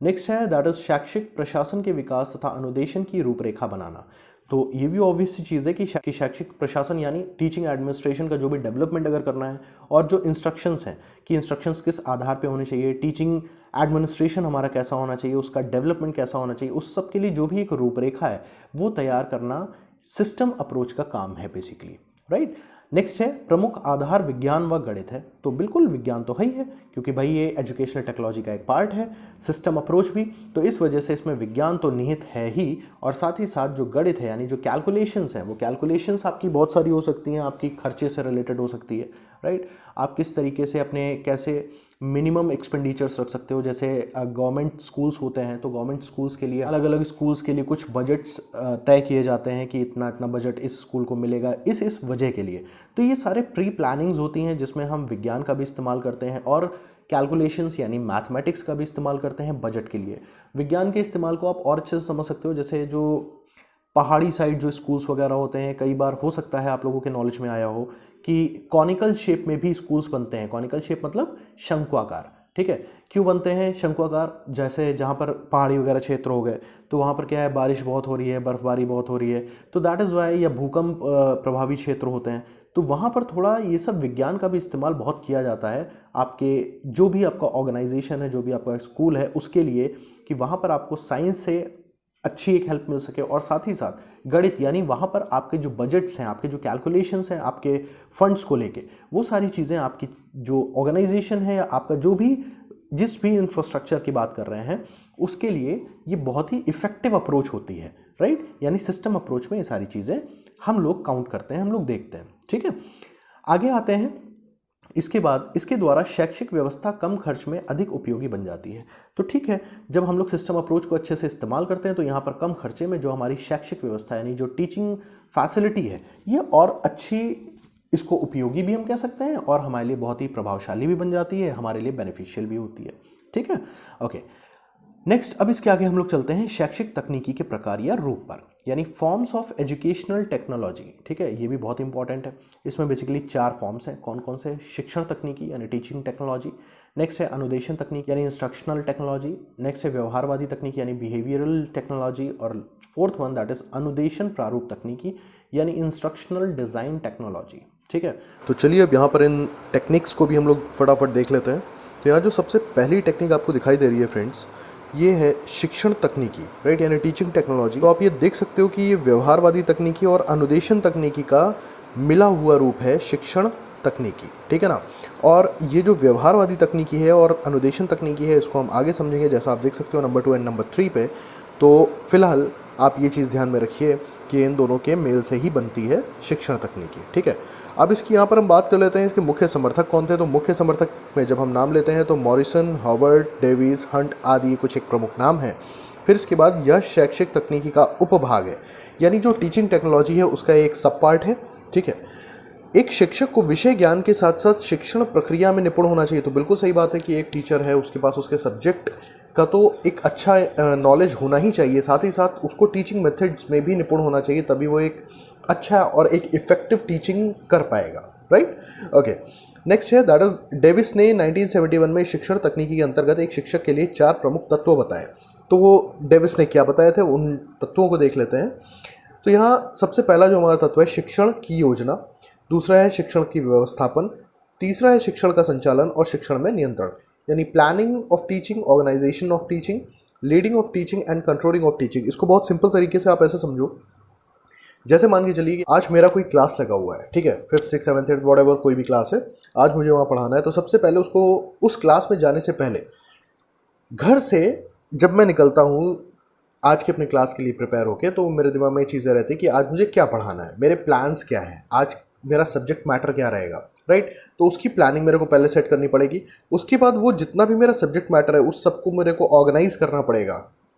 नेक्स्ट है दैट इज शैक्षिक प्रशासन के विकास तथा अनुदेशन की रूपरेखा बनाना। तो ये भी ऑब्वियस सी चीज़ है कि शैक्षिक प्रशासन यानी टीचिंग एडमिनिस्ट्रेशन का जो भी डेवलपमेंट अगर करना है, और जो इंस्ट्रक्शंस हैं कि इंस्ट्रक्शंस किस आधार पे होने चाहिए, टीचिंग एडमिनिस्ट्रेशन हमारा कैसा होना चाहिए, उसका डेवलपमेंट कैसा होना चाहिए, उस सब के लिए जो भी एक रूपरेखा है वो तैयार करना सिस्टम अप्रोच का काम है बेसिकली, राइट। नेक्स्ट है प्रमुख आधार विज्ञान व गणित है। तो बिल्कुल विज्ञान तो है ही है, क्योंकि भाई ये एजुकेशनल टेक्नोलॉजी का एक पार्ट है, सिस्टम अप्रोच भी, तो इस वजह से इसमें विज्ञान तो निहित है ही, और साथ ही साथ जो गणित है यानी जो कैलकुलेशंस हैं, वो कैलकुलेशंस आपकी बहुत सारी हो सकती हैं, आपकी खर्चे से रिलेटेड हो सकती है, राइट। आप किस तरीके से अपने कैसे मिनिमम एक्सपेंडिचर्स रख सकते हो, जैसे गवर्नमेंट स्कूल्स होते हैं, तो गवर्नमेंट स्कूल्स के लिए अलग अलग स्कूल्स के लिए कुछ बजट्स तय किए जाते हैं कि इतना इतना बजट इस स्कूल को मिलेगा इस वजह के लिए। तो ये सारे प्री प्लानिंग्स होती हैं जिसमें हम विज्ञान का भी इस्तेमाल करते हैं और कैलकुलेशंस यानी मैथमेटिक्स का भी इस्तेमाल करते हैं बजट के लिए। विज्ञान के इस्तेमाल को आप और अच्छे से समझ सकते हो, जैसे जो पहाड़ी साइड जो स्कूल्स वगैरह होते हैं, कई बार हो सकता है आप लोगों के नॉलेज में आया हो कि कॉनिकल शेप में भी स्कूल्स बनते हैं। कॉनिकल शेप मतलब शंक्वाकार, ठीक है। क्यों बनते हैं शंक्वाकार? जैसे जहाँ पर पहाड़ी वगैरह क्षेत्र हो गए तो वहाँ पर क्या है, बारिश बहुत हो रही है, बर्फबारी बहुत हो रही है, तो दैट इज़ वाई, या भूकंप प्रभावी क्षेत्र होते हैं, तो वहाँ पर थोड़ा ये सब विज्ञान का भी इस्तेमाल बहुत किया जाता है आपके जो भी आपका ऑर्गेनाइजेशन है, जो भी आपका स्कूल है, उसके लिए, कि वहाँ पर आपको साइंस से अच्छी एक हेल्प मिल सके, और साथ ही साथ गणित यानी वहाँ पर आपके जो बजट्स हैं, आपके जो कैलकुलेशंस हैं आपके फंड्स को लेके, वो सारी चीज़ें आपकी जो ऑर्गेनाइजेशन है या आपका जो भी जिस भी इंफ्रास्ट्रक्चर की बात कर रहे हैं उसके लिए ये बहुत ही इफेक्टिव अप्रोच होती है, राइट। यानी सिस्टम अप्रोच में ये सारी चीज़ें हम लोग काउंट करते हैं, हम लोग देखते हैं, ठीक है। आगे आते हैं, इसके बाद इसके द्वारा शैक्षिक व्यवस्था कम खर्च में अधिक उपयोगी बन जाती है। तो ठीक है, जब हम लोग सिस्टम अप्रोच को अच्छे से इस्तेमाल करते हैं तो यहाँ पर कम खर्चे में जो हमारी शैक्षिक व्यवस्था यानी जो टीचिंग फैसिलिटी है ये और अच्छी, इसको उपयोगी भी हम कह सकते हैं, और हमारे लिए बहुत ही प्रभावशाली भी बन जाती है, हमारे लिए बेनिफिशियल भी होती है, ठीक है। ओके, नेक्स्ट, अब इसके आगे हम लोग चलते हैं शैक्षिक तकनीकी के प्रकार या रूप पर, यानी फॉर्म्स ऑफ एजुकेशनल टेक्नोलॉजी, ठीक है। ये भी बहुत इंपॉर्टेंट है। इसमें बेसिकली 4 फॉर्म्स हैं। कौन कौन से? शिक्षण तकनीकी यानी टीचिंग टेक्नोलॉजी, नेक्स्ट है अनुदेशन तकनीक यानी इंस्ट्रक्शनल टेक्नोलॉजी, नेक्स्ट है व्यवहारवादी तकनीक यानी बिहेवियरल टेक्नोलॉजी, और फोर्थ वन दैट इज अनुदेशन प्रारूप तकनीकी यानी इंस्ट्रक्शनल डिजाइन टेक्नोलॉजी, ठीक है। तो चलिए अब यहाँ पर इन टेक्निक्स को भी हम लोग फटाफट देख लेते हैं। तो यहाँ जो सबसे पहली टेक्निक आपको दिखाई दे रही है फ्रेंड्स, ये है शिक्षण तकनीकी, राइट, यानी टीचिंग टेक्नोलॉजी। तो आप ये देख सकते हो कि ये व्यवहारवादी तकनीकी और अनुदेशन तकनीकी का मिला हुआ रूप है शिक्षण तकनीकी, ठीक है ना। और ये जो व्यवहारवादी तकनीकी है और अनुदेशन तकनीकी है, इसको हम आगे समझेंगे, जैसा आप देख सकते हो नंबर 2 एंड नंबर 3 पे। तो फिलहाल आप ये चीज़ ध्यान में रखिए कि इन दोनों के मेल से ही बनती है शिक्षण तकनीकी, ठीक है। अब इसकी यहाँ पर हम बात कर लेते हैं इसके मुख्य समर्थक कौन थे। तो मुख्य समर्थक में जब हम नाम लेते हैं तो मॉरिसन, हॉवर्ड, डेविस, हंट आदि कुछ एक प्रमुख नाम हैं। फिर इसके बाद यह शैक्षिक तकनीकी का उपभाग है, यानी जो टीचिंग टेक्नोलॉजी है उसका एक सब पार्ट है, ठीक है। एक शिक्षक को विषय ज्ञान के साथ साथ शिक्षण प्रक्रिया में निपुण होना चाहिए। तो बिल्कुल सही बात है कि एक टीचर है, उसके पास उसके सब्जेक्ट का तो एक अच्छा नॉलेज होना ही चाहिए, साथ ही साथ उसको टीचिंग मेथड्स में भी निपुण होना चाहिए, तभी वो एक अच्छा और एक इफेक्टिव टीचिंग कर पाएगा, राइट। ओके, नेक्स्ट है दैट इज डेविस ने 1971 में शिक्षण तकनीकी के अंतर्गत एक शिक्षक के लिए 4 प्रमुख तत्व बताए। तो वो डेविस ने क्या बताए थे, उन तत्वों को देख लेते हैं। तो यहाँ सबसे पहला जो हमारा तत्व है शिक्षण की योजना, दूसरा है शिक्षण की व्यवस्थापन, तीसरा है शिक्षण का संचालन और शिक्षण में नियंत्रण, यानी planning of teaching, organisation of teaching, leading of teaching and controlling of teaching. इसको बहुत सिंपल तरीके से आप ऐसे समझो, जैसे मान के चलिए कि आज मेरा कोई क्लास लगा हुआ है, ठीक है, 5th 6th 7th 8th whatever कोई भी क्लास है, आज मुझे वहाँ पढ़ाना है। तो सबसे पहले उसको उस क्लास में जाने से पहले घर से जब मैं निकलता हूँ आज के अपने क्लास के लिए प्रिपेयर होके, तो मेरे दिमाग में चीज़ें रहती है कि आज मुझे क्या पढ़ाना है, मेरे प्लान्स क्या हैं, आज मेरा सब्जेक्ट मैटर क्या रहेगा, राइट। तो उसकी प्लानिंग मेरे को पहले सेट करनी पड़ेगी। उसके बाद वो जितना भी मेरा सब्जेक्ट मैटर है उस सबको मेरे को ऑर्गेनाइज करना पड़ेगा,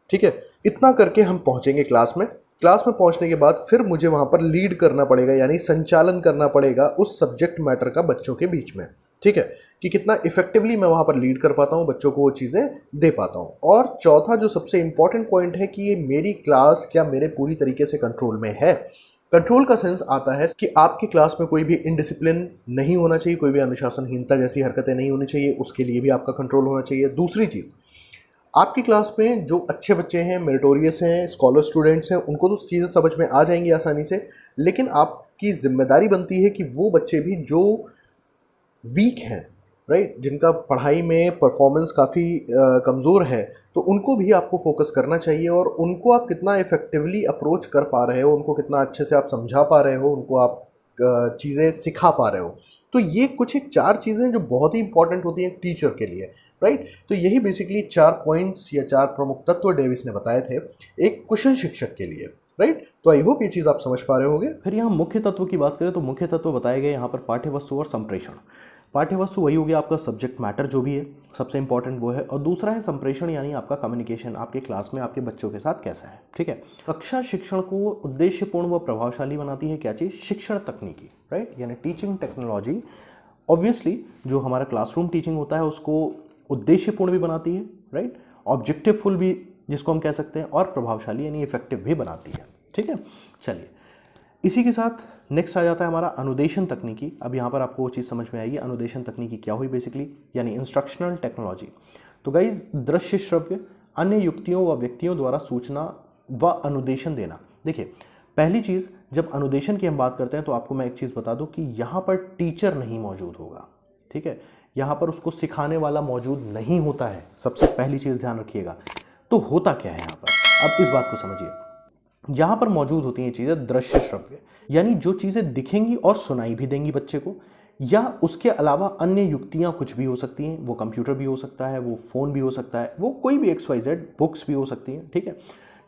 ठीक है। इतना करके हम पहुंचेंगे क्लास में। क्लास में पहुंचने के बाद फिर मुझे वहां पर लीड करना पड़ेगा, यानी संचालन करना पड़ेगा उस सब्जेक्ट मैटर का बच्चों के बीच में, ठीक है, कि कितना इफेक्टिवली मैं वहां पर लीड कर पाता हूं, बच्चों को वो चीज़ें दे पाता हूं। और चौथा जो सबसे इंपॉर्टेंट पॉइंट है कि ये मेरी क्लास क्या मेरे पूरी तरीके से कंट्रोल में है। कंट्रोल का सेंस आता है कि आपकी क्लास में कोई भी इनडिसिप्लिन नहीं होना चाहिए, कोई भी अनुशासनहीनता जैसी हरकतें नहीं होनी चाहिए, उसके लिए भी आपका कंट्रोल होना चाहिए। दूसरी चीज़, आपकी क्लास में जो अच्छे बच्चे हैं, मेरिटोरियस हैं, स्कॉलर स्टूडेंट्स हैं, उनको तो चीज़ें समझ में आ जाएंगी आसानी से, लेकिन आपकी जिम्मेदारी बनती है कि वो बच्चे भी जो वीक हैं, राइट, जिनका पढ़ाई में परफॉर्मेंस काफ़ी कमज़ोर है, तो उनको भी आपको फोकस करना चाहिए। और उनको आप कितना इफ़ेक्टिवली अप्रोच कर पा रहे हो, उनको कितना अच्छे से आप समझा पा रहे हो, उनको आप चीज़ें सिखा पा रहे हो। तो ये कुछ एक 4 चीज़ें जो बहुत ही इंपॉर्टेंट होती हैं टीचर के लिए, राइट। तो यही बेसिकली 4 पॉइंट्स या 4 प्रमुख तत्व डेविस ने बताए थे एक कुशल शिक्षक के लिए, राइट। तो आई होप ये चीज़ आप समझ पा रहे होंगे। फिर यहाँ मुख्य तत्व की बात करें तो मुख्य तत्व बताए गए यहाँ पर पाठ्य वस्तु और संप्रेषण। पाठ्य वस्तु वही हो गया आपका सब्जेक्ट मैटर जो भी है, सबसे इंपॉर्टेंट वो है, और दूसरा है संप्रेषण, यानी आपका कम्युनिकेशन आपके क्लास में आपके बच्चों के साथ कैसा है, ठीक है। कक्षा शिक्षण को उद्देश्यपूर्ण व प्रभावशाली बनाती है क्या चीज़? शिक्षण तकनीकी, राइट, यानी टीचिंग टेक्नोलॉजी। ऑब्वियसली जो हमारा क्लासरूम टीचिंग होता है उसको उद्देश्यपूर्ण भी बनाती है, राइट, ऑब्जेक्टिवफुल भी जिसको हम कह सकते हैं, और प्रभावशाली यानी इफेक्टिव भी बनाती है, ठीक है। चलिए, इसी के साथ नेक्स्ट आ जाता है हमारा अनुदेशन तकनीकी। अब यहाँ पर आपको वो चीज़ समझ में आएगी अनुदेशन तकनीकी क्या हुई बेसिकली, यानी इंस्ट्रक्शनल टेक्नोलॉजी। तो गाइज, दृश्य श्रव्य अन्य युक्तियों व व्यक्तियों द्वारा सूचना व अनुदेशन देना। देखिए, पहली चीज़, जब अनुदेशन की हम बात करते हैं तो आपको मैं एक चीज़ बता दूं कि यहाँ पर टीचर नहीं मौजूद होगा, ठीक है, यहाँ पर उसको सिखाने वाला मौजूद नहीं होता है, सबसे पहली चीज़ ध्यान रखिएगा। तो होता क्या है यहाँ पर, अब इस बात को समझिए। यहाँ पर मौजूद होती हैं चीज़ें दृश्य श्रव्य, यानी जो चीज़ें दिखेंगी और सुनाई भी देंगी बच्चे को, या उसके अलावा अन्य युक्तियाँ कुछ भी हो सकती हैं, वो कंप्यूटर भी हो सकता है, वो फ़ोन भी हो सकता है, वो कोई भी XYZ बुक्स भी हो सकती हैं, ठीक है,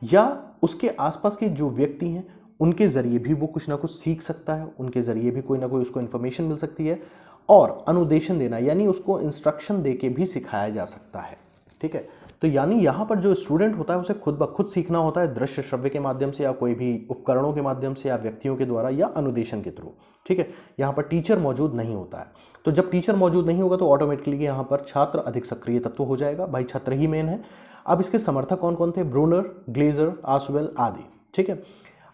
या उसके आसपास के जो व्यक्ति हैं उनके ज़रिए भी वो कुछ ना कुछ सीख सकता है, उनके ज़रिए भी कोई ना कोई उसको इन्फॉर्मेशन मिल सकती है। और अनुदेशन देना यानी उसको इंस्ट्रक्शन दे के भी सिखाया जा सकता है, ठीक है। तो यानी यहाँ पर जो स्टूडेंट होता है उसे खुद ब खुद सीखना होता है, दृश्य श्रव्य के माध्यम से या कोई भी उपकरणों के माध्यम से या व्यक्तियों के द्वारा या अनुदेशन के थ्रू, ठीक है। यहाँ पर टीचर मौजूद नहीं होता है। तो जब टीचर मौजूद नहीं होगा तो ऑटोमेटिकली यहाँ पर छात्र अधिक सक्रिय तत्व हो जाएगा, भाई छात्र ही मेन है। अब इसके समर्थक कौन कौन थे? ब्रूनर, ग्लेजर, आसवेल आदि, ठीक है।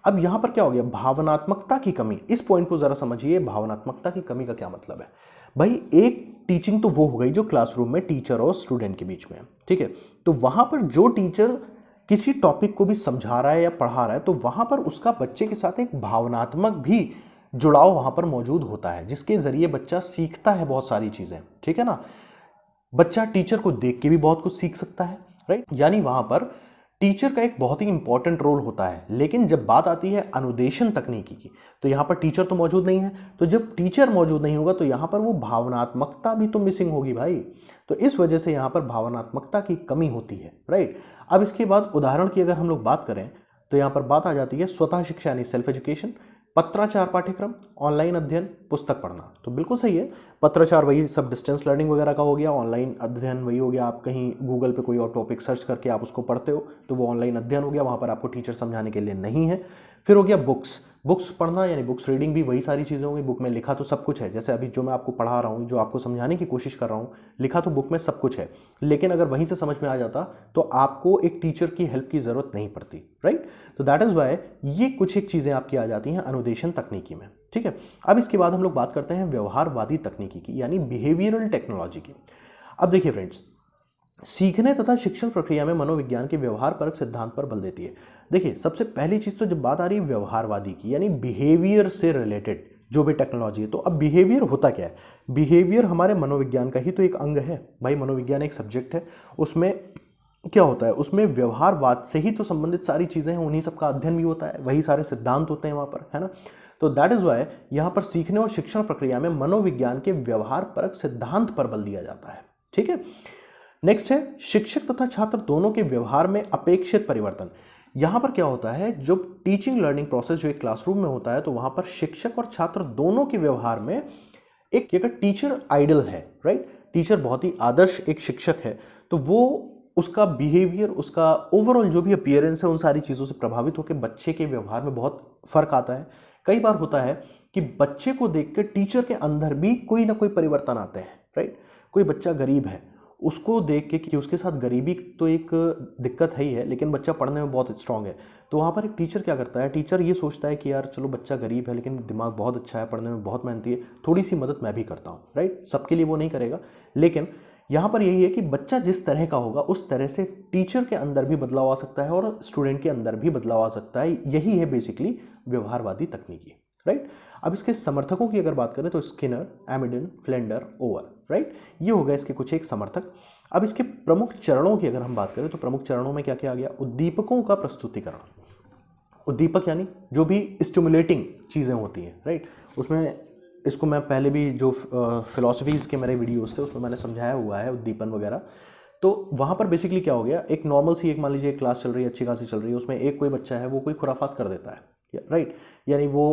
अब यहाँ पर क्या हो गया? भावनात्मकता की कमी। इस पॉइंट को जरा समझिए, भावनात्मकता की कमी का क्या मतलब है? भाई एक टीचिंग तो वो हो गई जो क्लासरूम में टीचर और स्टूडेंट के बीच में है, ठीक है। तो वहां पर जो टीचर किसी टॉपिक को भी समझा रहा है या पढ़ा रहा है तो वहां पर उसका बच्चे के साथ एक भावनात्मक भी जुड़ाव वहां पर मौजूद होता है, जिसके जरिए बच्चा सीखता है बहुत सारी चीजें, ठीक है ना। बच्चा टीचर को देख के भी बहुत कुछ सीख सकता है, राइट। यानी वहां पर टीचर का एक बहुत ही इंपॉर्टेंट रोल होता है। लेकिन जब बात आती है अनुदेशन तकनीकी की तो यहाँ पर टीचर तो मौजूद नहीं है। तो जब टीचर मौजूद नहीं होगा तो यहाँ पर वो भावनात्मकता भी तो मिसिंग होगी भाई। तो इस वजह से यहाँ पर भावनात्मकता की कमी होती है, राइट। अब इसके बाद उदाहरण की अगर हम लोग बात करें तो यहाँ पर बात आ जाती है स्वतः शिक्षा यानी सेल्फ एजुकेशन, पत्राचार पाठ्यक्रम, ऑनलाइन अध्ययन, पुस्तक पढ़ना। तो बिल्कुल सही है, पत्राचार वही सब डिस्टेंस लर्निंग वगैरह का हो गया, ऑनलाइन अध्ययन वही हो गया, आप कहीं गूगल पे कोई और टॉपिक सर्च करके आप उसको पढ़ते हो तो वो ऑनलाइन अध्ययन हो गया, वहाँ पर आपको टीचर समझाने के लिए नहीं है। फिर हो गया बुक्स पढ़ना यानी बुक्स रीडिंग, भी वही सारी चीज़ें होंगी। बुक में लिखा तो सब कुछ है, जैसे अभी जो मैं आपको पढ़ा रहा हूँ, जो आपको समझाने की कोशिश कर रहा हूँ, लिखा तो बुक में सब कुछ है, लेकिन अगर वहीं से समझ में आ जाता तो आपको एक टीचर की हेल्प की ज़रूरत नहीं पड़ती, राइट। तो दैट इज़ वाई ये कुछ एक चीज़ें आपकी आ जाती हैं अनुदेशन तकनीकी में, ठीक है। अब इसके बाद हम लोग बात करते हैं व्यवहारवादी तकनीकी की यानी बिहेवियरल टेक्नोलॉजी की। अब देखिए फ्रेंड्स, सीखने तथा शिक्षण प्रक्रिया में मनोविज्ञान के व्यवहार परक सिद्धांत पर बल देती है। देखिए, सबसे पहली चीज तो जब बात आ रही है व्यवहारवादी की यानी बिहेवियर से रिलेटेड जो भी टेक्नोलॉजी है, तो अब बिहेवियर होता क्या है? बिहेवियर हमारे मनोविज्ञान का ही तो एक अंग है भाई। मनोविज्ञान एक सब्जेक्ट है, उसमें क्या होता है? उसमें व्यवहारवाद से ही तो संबंधित सारी चीजें हैं, उन्हीं सबका अध्ययन भी होता है, वही सारे सिद्धांत होते हैं वहां पर, है ना। तो दैट इज वाई यहाँ पर सीखने और शिक्षण प्रक्रिया में मनोविज्ञान के व्यवहार परक सिद्धांत पर बल दिया जाता है, ठीक है। नेक्स्ट है शिक्षक तथा छात्र दोनों के व्यवहार में अपेक्षित परिवर्तन। यहाँ पर क्या होता है, जब टीचिंग लर्निंग प्रोसेस जो एक क्लासरूम में होता है तो वहाँ पर शिक्षक और छात्र दोनों के व्यवहार में एक टीचर आइडल है, राइट। टीचर बहुत ही आदर्श एक शिक्षक है, तो वो उसका बिहेवियर, उसका ओवरऑल जो भी अपीयरेंस है, उन सारी चीज़ों से प्रभावित होकर बच्चे के व्यवहार में बहुत फर्क आता है। कई बार होता है कि बच्चे को देख के टीचर के अंदर भी कोई ना कोई परिवर्तन आते हैं, राइट। कोई बच्चा गरीब है, उसको देख के कि उसके साथ गरीबी तो एक दिक्कत है ही है, लेकिन बच्चा पढ़ने में बहुत स्ट्रांग है, तो वहाँ पर एक टीचर क्या करता है, टीचर ये सोचता है कि यार चलो बच्चा गरीब है लेकिन दिमाग बहुत अच्छा है, पढ़ने में बहुत मेहनती है, थोड़ी सी मदद मैं भी करता हूँ, राइट। सबके लिए वो नहीं करेगा, लेकिन यहाँ पर यही है कि बच्चा जिस तरह का होगा उस तरह से टीचर के अंदर भी बदलाव आ सकता है और स्टूडेंट के अंदर भी बदलाव आ सकता है। यही है बेसिकली व्यवहारवादी तकनीकी, राइट। अब इसके समर्थकों की अगर बात करें तो स्किनर, एमिडन, फ्लेंडर, ओवर, राइट। ये हो गया इसके कुछ एक समर्थक। अब इसके प्रमुख चरणों की अगर हम बात करें तो प्रमुख चरणों में क्या क्या आ गया, उद्दीपकों का प्रस्तुतिकरण। उद्दीपक यानी जो भी स्टिमुलेटिंग चीज़ें होती हैं, राइट। उसमें इसको मैं पहले भी जो फिलॉसफीज़ के मेरे वीडियोस थे उसमें मैंने समझाया हुआ है, उद्दीपन वगैरह। तो वहाँ पर बेसिकली क्या हो गया, एक नॉर्मल सी, एक मान लीजिए एक क्लास चल रही है, अच्छी खासी चल रही है, उसमें एक कोई बच्चा है वो कोई खुराफात कर देता है, राइट। यानी वो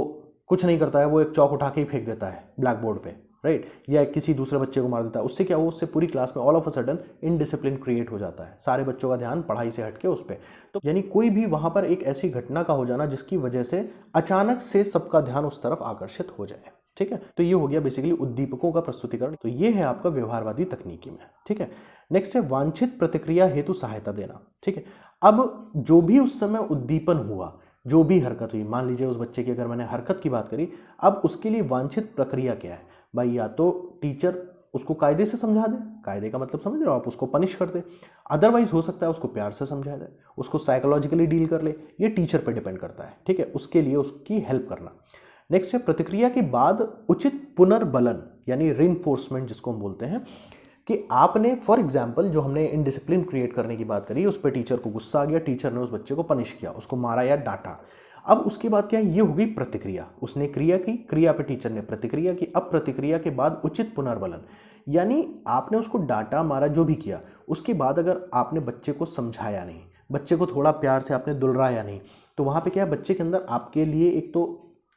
कुछ नहीं करता है, वो एक चौक उठा के ही फेंक देता है ब्लैक बोर्ड पे, राइट, या किसी दूसरे बच्चे को मार देता है। उससे क्या हो, उससे पूरी क्लास में all of a sudden indiscipline create हो जाता है, सारे बच्चों का ध्यान पढ़ाई से हटके उस पर। तो यानी कोई भी वहाँ पर एक ऐसी घटना का हो जाना जिसकी वजह से अचानक से सबका ध्यान उस तरफ आकर्षित हो जाए, ठीक है। तो ये हो गया बेसिकली उद्दीपकों का प्रस्तुतिकरण। तो ये है आपका व्यवहारवादी तकनीकी में, ठीक है। नेक्स्ट है वांछित प्रतिक्रिया हेतु सहायता देना, ठीक है। अब जो भी उस समय उद्दीपन हुआ, जो भी हरकत हुई, मान लीजिए उस बच्चे की अगर मैंने हरकत की बात करी, अब उसके लिए वांछित प्रक्रिया क्या है भाई, या तो टीचर उसको कायदे से समझा दे, कायदे का मतलब समझ रहे हो आप, उसको पनिश कर दे, अदरवाइज हो सकता है उसको प्यार से समझा दे, उसको साइकोलॉजिकली डील कर ले, ये टीचर पे डिपेंड करता है, ठीक है। उसके लिए उसकी हेल्प करना। नेक्स्ट है प्रतिक्रिया के बाद उचित पुनर्बलन यानी रीइंफोर्समेंट जिसको हम बोलते हैं, कि आपने फॉर एग्जाम्पल जो हमने इनडिसिप्लिन क्रिएट करने की बात करी, उस पर टीचर को गुस्सा आ गया, टीचर ने उस बच्चे को पनिश किया, उसको मारा या डांटा। अब उसके बाद क्या है, ये हो गई प्रतिक्रिया, उसने क्रिया की, क्रिया पे टीचर ने प्रतिक्रिया की। अब प्रतिक्रिया के बाद उचित पुनर्बलन, यानी आपने उसको डांटा, मारा, जो भी किया, उसके बाद अगर आपने बच्चे को समझाया नहीं, बच्चे को थोड़ा प्यार से आपने दुलराया नहीं, तो वहाँ पे क्या है, बच्चे के अंदर आपके लिए एक तो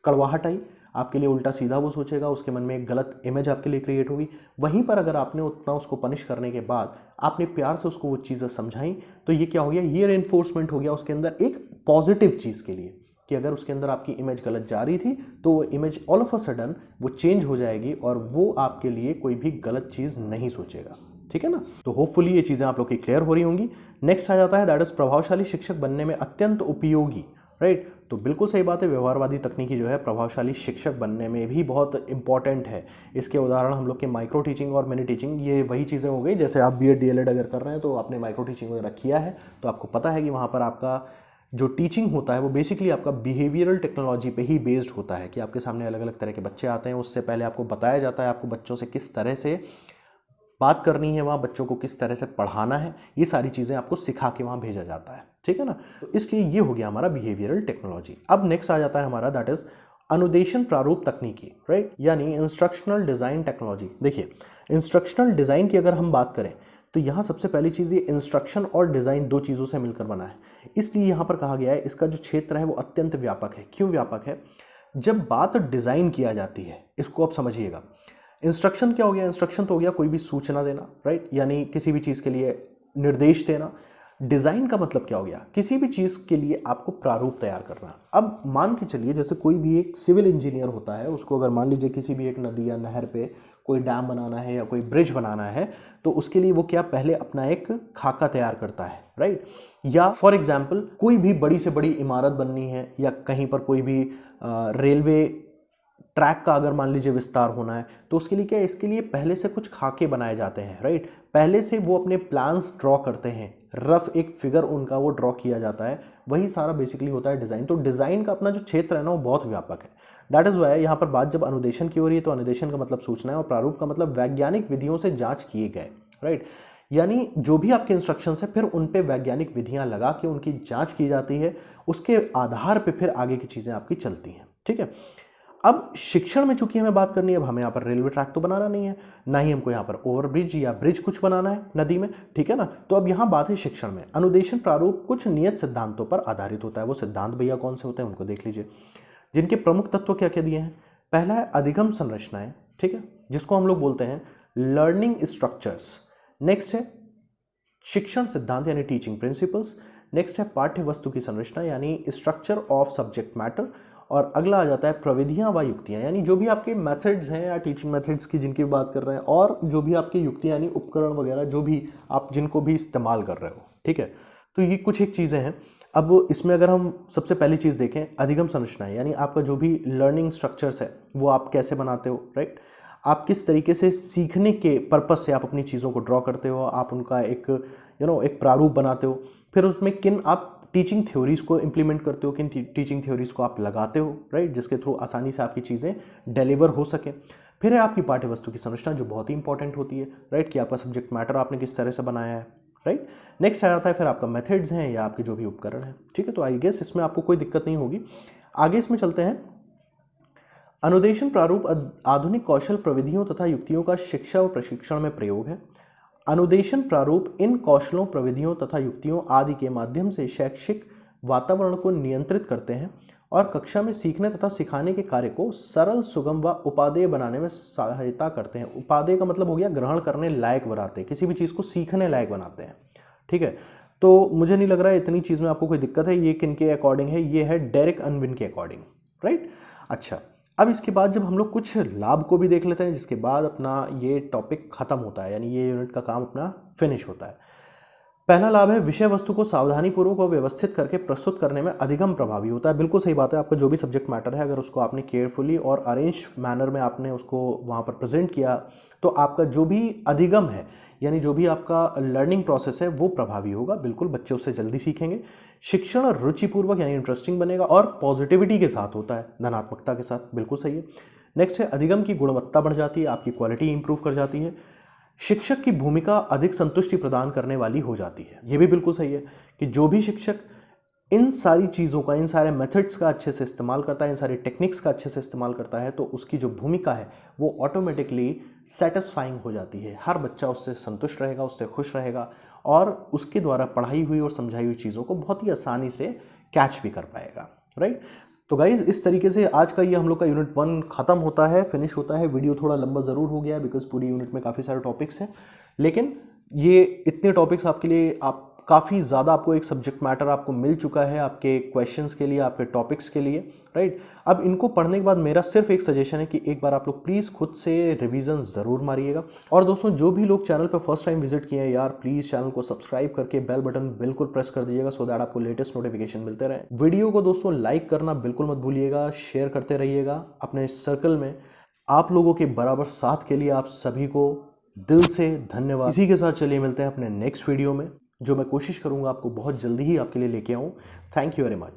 कड़वाहट आई, आपके लिए उल्टा सीधा वो सोचेगा, उसके मन में एक गलत इमेज आपके लिए क्रिएट होगी। वहीं पर अगर आपने उतना उसको पनिश करने के बाद आपने प्यार से उसको वो चीज़ें समझाई, तो ये क्या हो गया, ये रेनफोर्समेंट हो गया उसके अंदर एक पॉजिटिव चीज़ के लिए, कि अगर उसके अंदर आपकी इमेज गलत जा रही थी तो वो image all of a sudden वो चेंज हो जाएगी और वो आपके लिए कोई भी गलत चीज़ नहीं सोचेगा, ठीक है ना। तो होपफुली ये चीज़ें आप लोग की क्लियर हो रही होंगी। नेक्स्ट आ जाता है दैट इज प्रभावशाली शिक्षक बनने में अत्यंत उपयोगी, राइट। तो बिल्कुल सही बात है, व्यवहारवादी तकनीकी जो है प्रभावशाली शिक्षक बनने में भी बहुत इंपॉर्टेंट है। इसके उदाहरण हम लोग के माइक्रो टीचिंग और मिनी टीचिंग, ये वही चीज़ें हो गई, जैसे आप B.Ed D.El.Ed अगर कर रहे हैं तो आपने माइक्रो टीचिंग वगैरह किया है तो आपको पता है कि वहाँ पर आपका जो टीचिंग होता है वो बेसिकली आपका बिहेवियरल टेक्नोलॉजी पे ही बेस्ड होता है, कि आपके सामने अलग अलग तरह के बच्चे आते हैं, उससे पहले आपको बताया जाता है आपको बच्चों से किस तरह से बात करनी है, वहाँ बच्चों को किस तरह से पढ़ाना है, ये सारी चीज़ें आपको सिखा के वहाँ भेजा जाता है, ठीक है ना। तो इसलिए ये हो गया हमारा बिहेवियरल टेक्नोलॉजी। अब नेक्स्ट आ जाता है हमारा दैट इज अनुदेशन प्रारूप तकनीकी, राइट, यानी इंस्ट्रक्शनल डिज़ाइन टेक्नोलॉजी। देखिए इंस्ट्रक्शनल डिज़ाइन की अगर हम बात करें तो यहाँ सबसे पहली चीज़, ये इंस्ट्रक्शन और डिज़ाइन दो चीज़ों से मिलकर बना है, इसलिए यहाँ पर कहा गया है इसका जो क्षेत्र है वो अत्यंत व्यापक है। क्यों व्यापक है, जब बात डिज़ाइन किया जाती है, इसको आप समझिएगा। इंस्ट्रक्शन क्या हो गया, इंस्ट्रक्शन तो हो गया कोई भी सूचना देना, राइट, यानी किसी भी चीज़ के लिए निर्देश देना। डिज़ाइन का मतलब क्या हो गया, किसी भी चीज़ के लिए आपको प्रारूप तैयार करना। अब मान के चलिए जैसे कोई भी एक सिविल इंजीनियर होता है, उसको अगर मान लीजिए किसी भी एक नदी या नहर पे कोई डैम बनाना है या कोई ब्रिज बनाना है, तो उसके लिए वो क्या पहले अपना एक खाका तैयार करता है, राइट। या फॉर एग्जाम्पल कोई भी बड़ी से बड़ी इमारत बननी है या कहीं पर कोई भी रेलवे ट्रैक का अगर मान लीजिए विस्तार होना है, तो उसके लिए क्या है, इसके लिए पहले से कुछ खाके बनाए जाते हैं, राइट। पहले से वो अपने प्लान्स ड्रॉ करते हैं, रफ एक फिगर उनका वो ड्रॉ किया जाता है, वही सारा बेसिकली होता है डिज़ाइन। तो डिज़ाइन का अपना जो क्षेत्र है ना वो बहुत व्यापक है। दैट इज़ वाई यहाँ पर बात जब अनुदेशन की हो रही है तो अनुदेशन का मतलब सूचना है और प्रारूप का मतलब वैज्ञानिक विधियों से जाँच किए गए, राइट। यानी जो भी आपके इंस्ट्रक्शंस है फिर उन पे वैज्ञानिक विधियाँ लगा के उनकी जाँच की जाती है, उसके आधार पर फिर आगे की चीज़ें आपकी चलती हैं, ठीक है। अब शिक्षण में चूंकि हमें बात करनी है, अब हमें यहाँ पर रेलवे ट्रैक तो बनाना नहीं है, ना ही हमको यहाँ पर ओवरब्रिज या ब्रिज कुछ बनाना है नदी में, ठीक है ना। तो अब यहाँ बात है शिक्षण में। अनुदेशन प्रारूप कुछ नियत सिद्धांतों पर आधारित होता है। वो सिद्धांत भैया कौन से होते हैं उनको देख लीजिए, जिनके प्रमुख तत्व क्या क्या दिए हैं। पहला है अधिगम संरचनाएं, ठीक है, जिसको हम लोग बोलते हैं लर्निंग स्ट्रक्चर्स। नेक्स्ट है शिक्षण सिद्धांत यानी टीचिंग प्रिंसिपल्स। नेक्स्ट है पाठ्य वस्तु की संरचना यानी स्ट्रक्चर ऑफ सब्जेक्ट मैटर। और अगला आ जाता है प्रविधियां व युक्तियां, यानी जो भी आपके मेथड्स हैं या टीचिंग मेथड्स की जिनकी बात कर रहे हैं, और जो भी आपकी युक्तियां यानी उपकरण वगैरह जो भी आप जिनको भी इस्तेमाल कर रहे हो, ठीक है। तो ये कुछ एक चीज़ें हैं। अब इसमें अगर हम सबसे पहली चीज़ देखें, अधिगम संरचना यानी आपका जो भी लर्निंग स्ट्रक्चर्स है वो आप कैसे बनाते हो, राइट। आप किस तरीके से सीखने के पर्पस से आप अपनी चीज़ों को ड्रॉ करते हो, आप उनका एक एक प्रारूप बनाते हो। फिर उसमें किन आप टीचिंग थ्योरीज को इंप्लीमेंट करते हो, किन टीचिंग थ्योरीज को आप लगाते हो, राइट, जिसके थ्रू आसानी से आपकी चीज़ें डिलीवर हो सके। फिर है आपकी पाठ्य वस्तु की संरचना जो बहुत ही इंपॉर्टेंट होती है, राइट, कि आपका सब्जेक्ट मैटर आपने किस तरह से बनाया है, राइट। नेक्स्ट आ जाता है फिर आपका मेथड्स हैं या आपके जो भी उपकरण हैं, ठीक है। तो आई गेस इसमें आपको कोई दिक्कत नहीं होगी। आगे इसमें चलते हैं। अनुदेशन प्रारूप आधुनिक कौशल प्रविधियों तथा युक्तियों का शिक्षा व प्रशिक्षण में प्रयोग है। अनुदेशन प्रारूप इन कौशलों, प्रविधियों तथा युक्तियों आदि के माध्यम से शैक्षिक वातावरण को नियंत्रित करते हैं और कक्षा में सीखने तथा सिखाने के कार्य को सरल, सुगम व उपादेय बनाने में सहायता करते हैं। उपादेय का मतलब हो गया ग्रहण करने लायक बनाते हैं, किसी भी चीज़ को सीखने लायक बनाते हैं, ठीक है। तो मुझे नहीं लग रहा है इतनी चीज़ में आपको कोई दिक्कत है। ये किनके अकॉर्डिंग है? ये है डेरेक अनविन के अकॉर्डिंग, राइट। अच्छा, अब इसके बाद जब हम लोग कुछ लाभ को भी देख लेते हैं, जिसके बाद अपना ये टॉपिक खत्म होता है, यानी ये यूनिट का काम अपना फिनिश होता है। पहला लाभ है विषय वस्तु को सावधानीपूर्वक और व्यवस्थित करके प्रस्तुत करने में अधिगम प्रभावी होता है। बिल्कुल सही बात है। आपका जो भी सब्जेक्ट मैटर है, अगर उसको आपने केयरफुली और अरेंज मैनर में आपने उसको वहाँ पर प्रेजेंट किया, तो आपका जो भी अधिगम है यानी जो भी आपका लर्निंग प्रोसेस है वो प्रभावी होगा। बिल्कुल बच्चे उससे जल्दी सीखेंगे। शिक्षण रुचिपूर्वक यानी इंटरेस्टिंग बनेगा और पॉजिटिविटी के साथ होता है, धनात्मकता के साथ। बिल्कुल सही है। नेक्स्ट है अधिगम की गुणवत्ता बढ़ जाती है, आपकी क्वालिटी इंप्रूव कर जाती है। शिक्षक की भूमिका अधिक संतुष्टि प्रदान करने वाली हो जाती है। यह भी बिल्कुल सही है कि जो भी शिक्षक इन सारी चीज़ों का, इन सारे मेथड्स का अच्छे से इस्तेमाल करता है, इन सारी टेक्निक्स का अच्छे से इस्तेमाल करता है, तो उसकी जो भूमिका है वो ऑटोमेटिकली सेटिस्फाइंग हो जाती है। हर बच्चा उससे संतुष्ट रहेगा, उससे खुश रहेगा और उसके द्वारा पढ़ाई हुई और समझाई हुई चीज़ों को बहुत ही आसानी से कैच भी कर पाएगा, राइट। तो गाइज इस तरीके से आज का ये हम लोग का यूनिट 1 खत्म होता है, फिनिश होता है। वीडियो थोड़ा लंबा ज़रूर हो गया बिकॉज पूरी यूनिट में काफ़ी सारे टॉपिक्स हैं, लेकिन ये इतने टॉपिक्स आपके लिए आप काफ़ी ज़्यादा आपको एक सब्जेक्ट मैटर आपको मिल चुका है आपके क्वेश्चंस के लिए, आपके टॉपिक्स के लिए, राइट। अब इनको पढ़ने के बाद मेरा सिर्फ एक सजेशन है कि एक बार आप लोग प्लीज़ खुद से रिवीजन ज़रूर मारिएगा। और दोस्तों जो भी लोग चैनल पर फर्स्ट टाइम विजिट किए हैं यार, प्लीज़ चैनल को सब्सक्राइब करके बेल बटन बिल्कुल प्रेस कर दीजिएगा सो दैट आपको लेटेस्ट नोटिफिकेशन मिलते रहे। वीडियो को दोस्तों लाइक करना बिल्कुल मत भूलिएगा, शेयर करते रहिएगा अपने सर्कल में। आप लोगों के बराबर साथ के लिए आप सभी को दिल से धन्यवाद। इसी के साथ चलिए मिलते हैं अपने नेक्स्ट वीडियो में, जो मैं कोशिश करूंगा आपको बहुत जल्दी ही आपके लिए लेके आऊं। Thank you very much.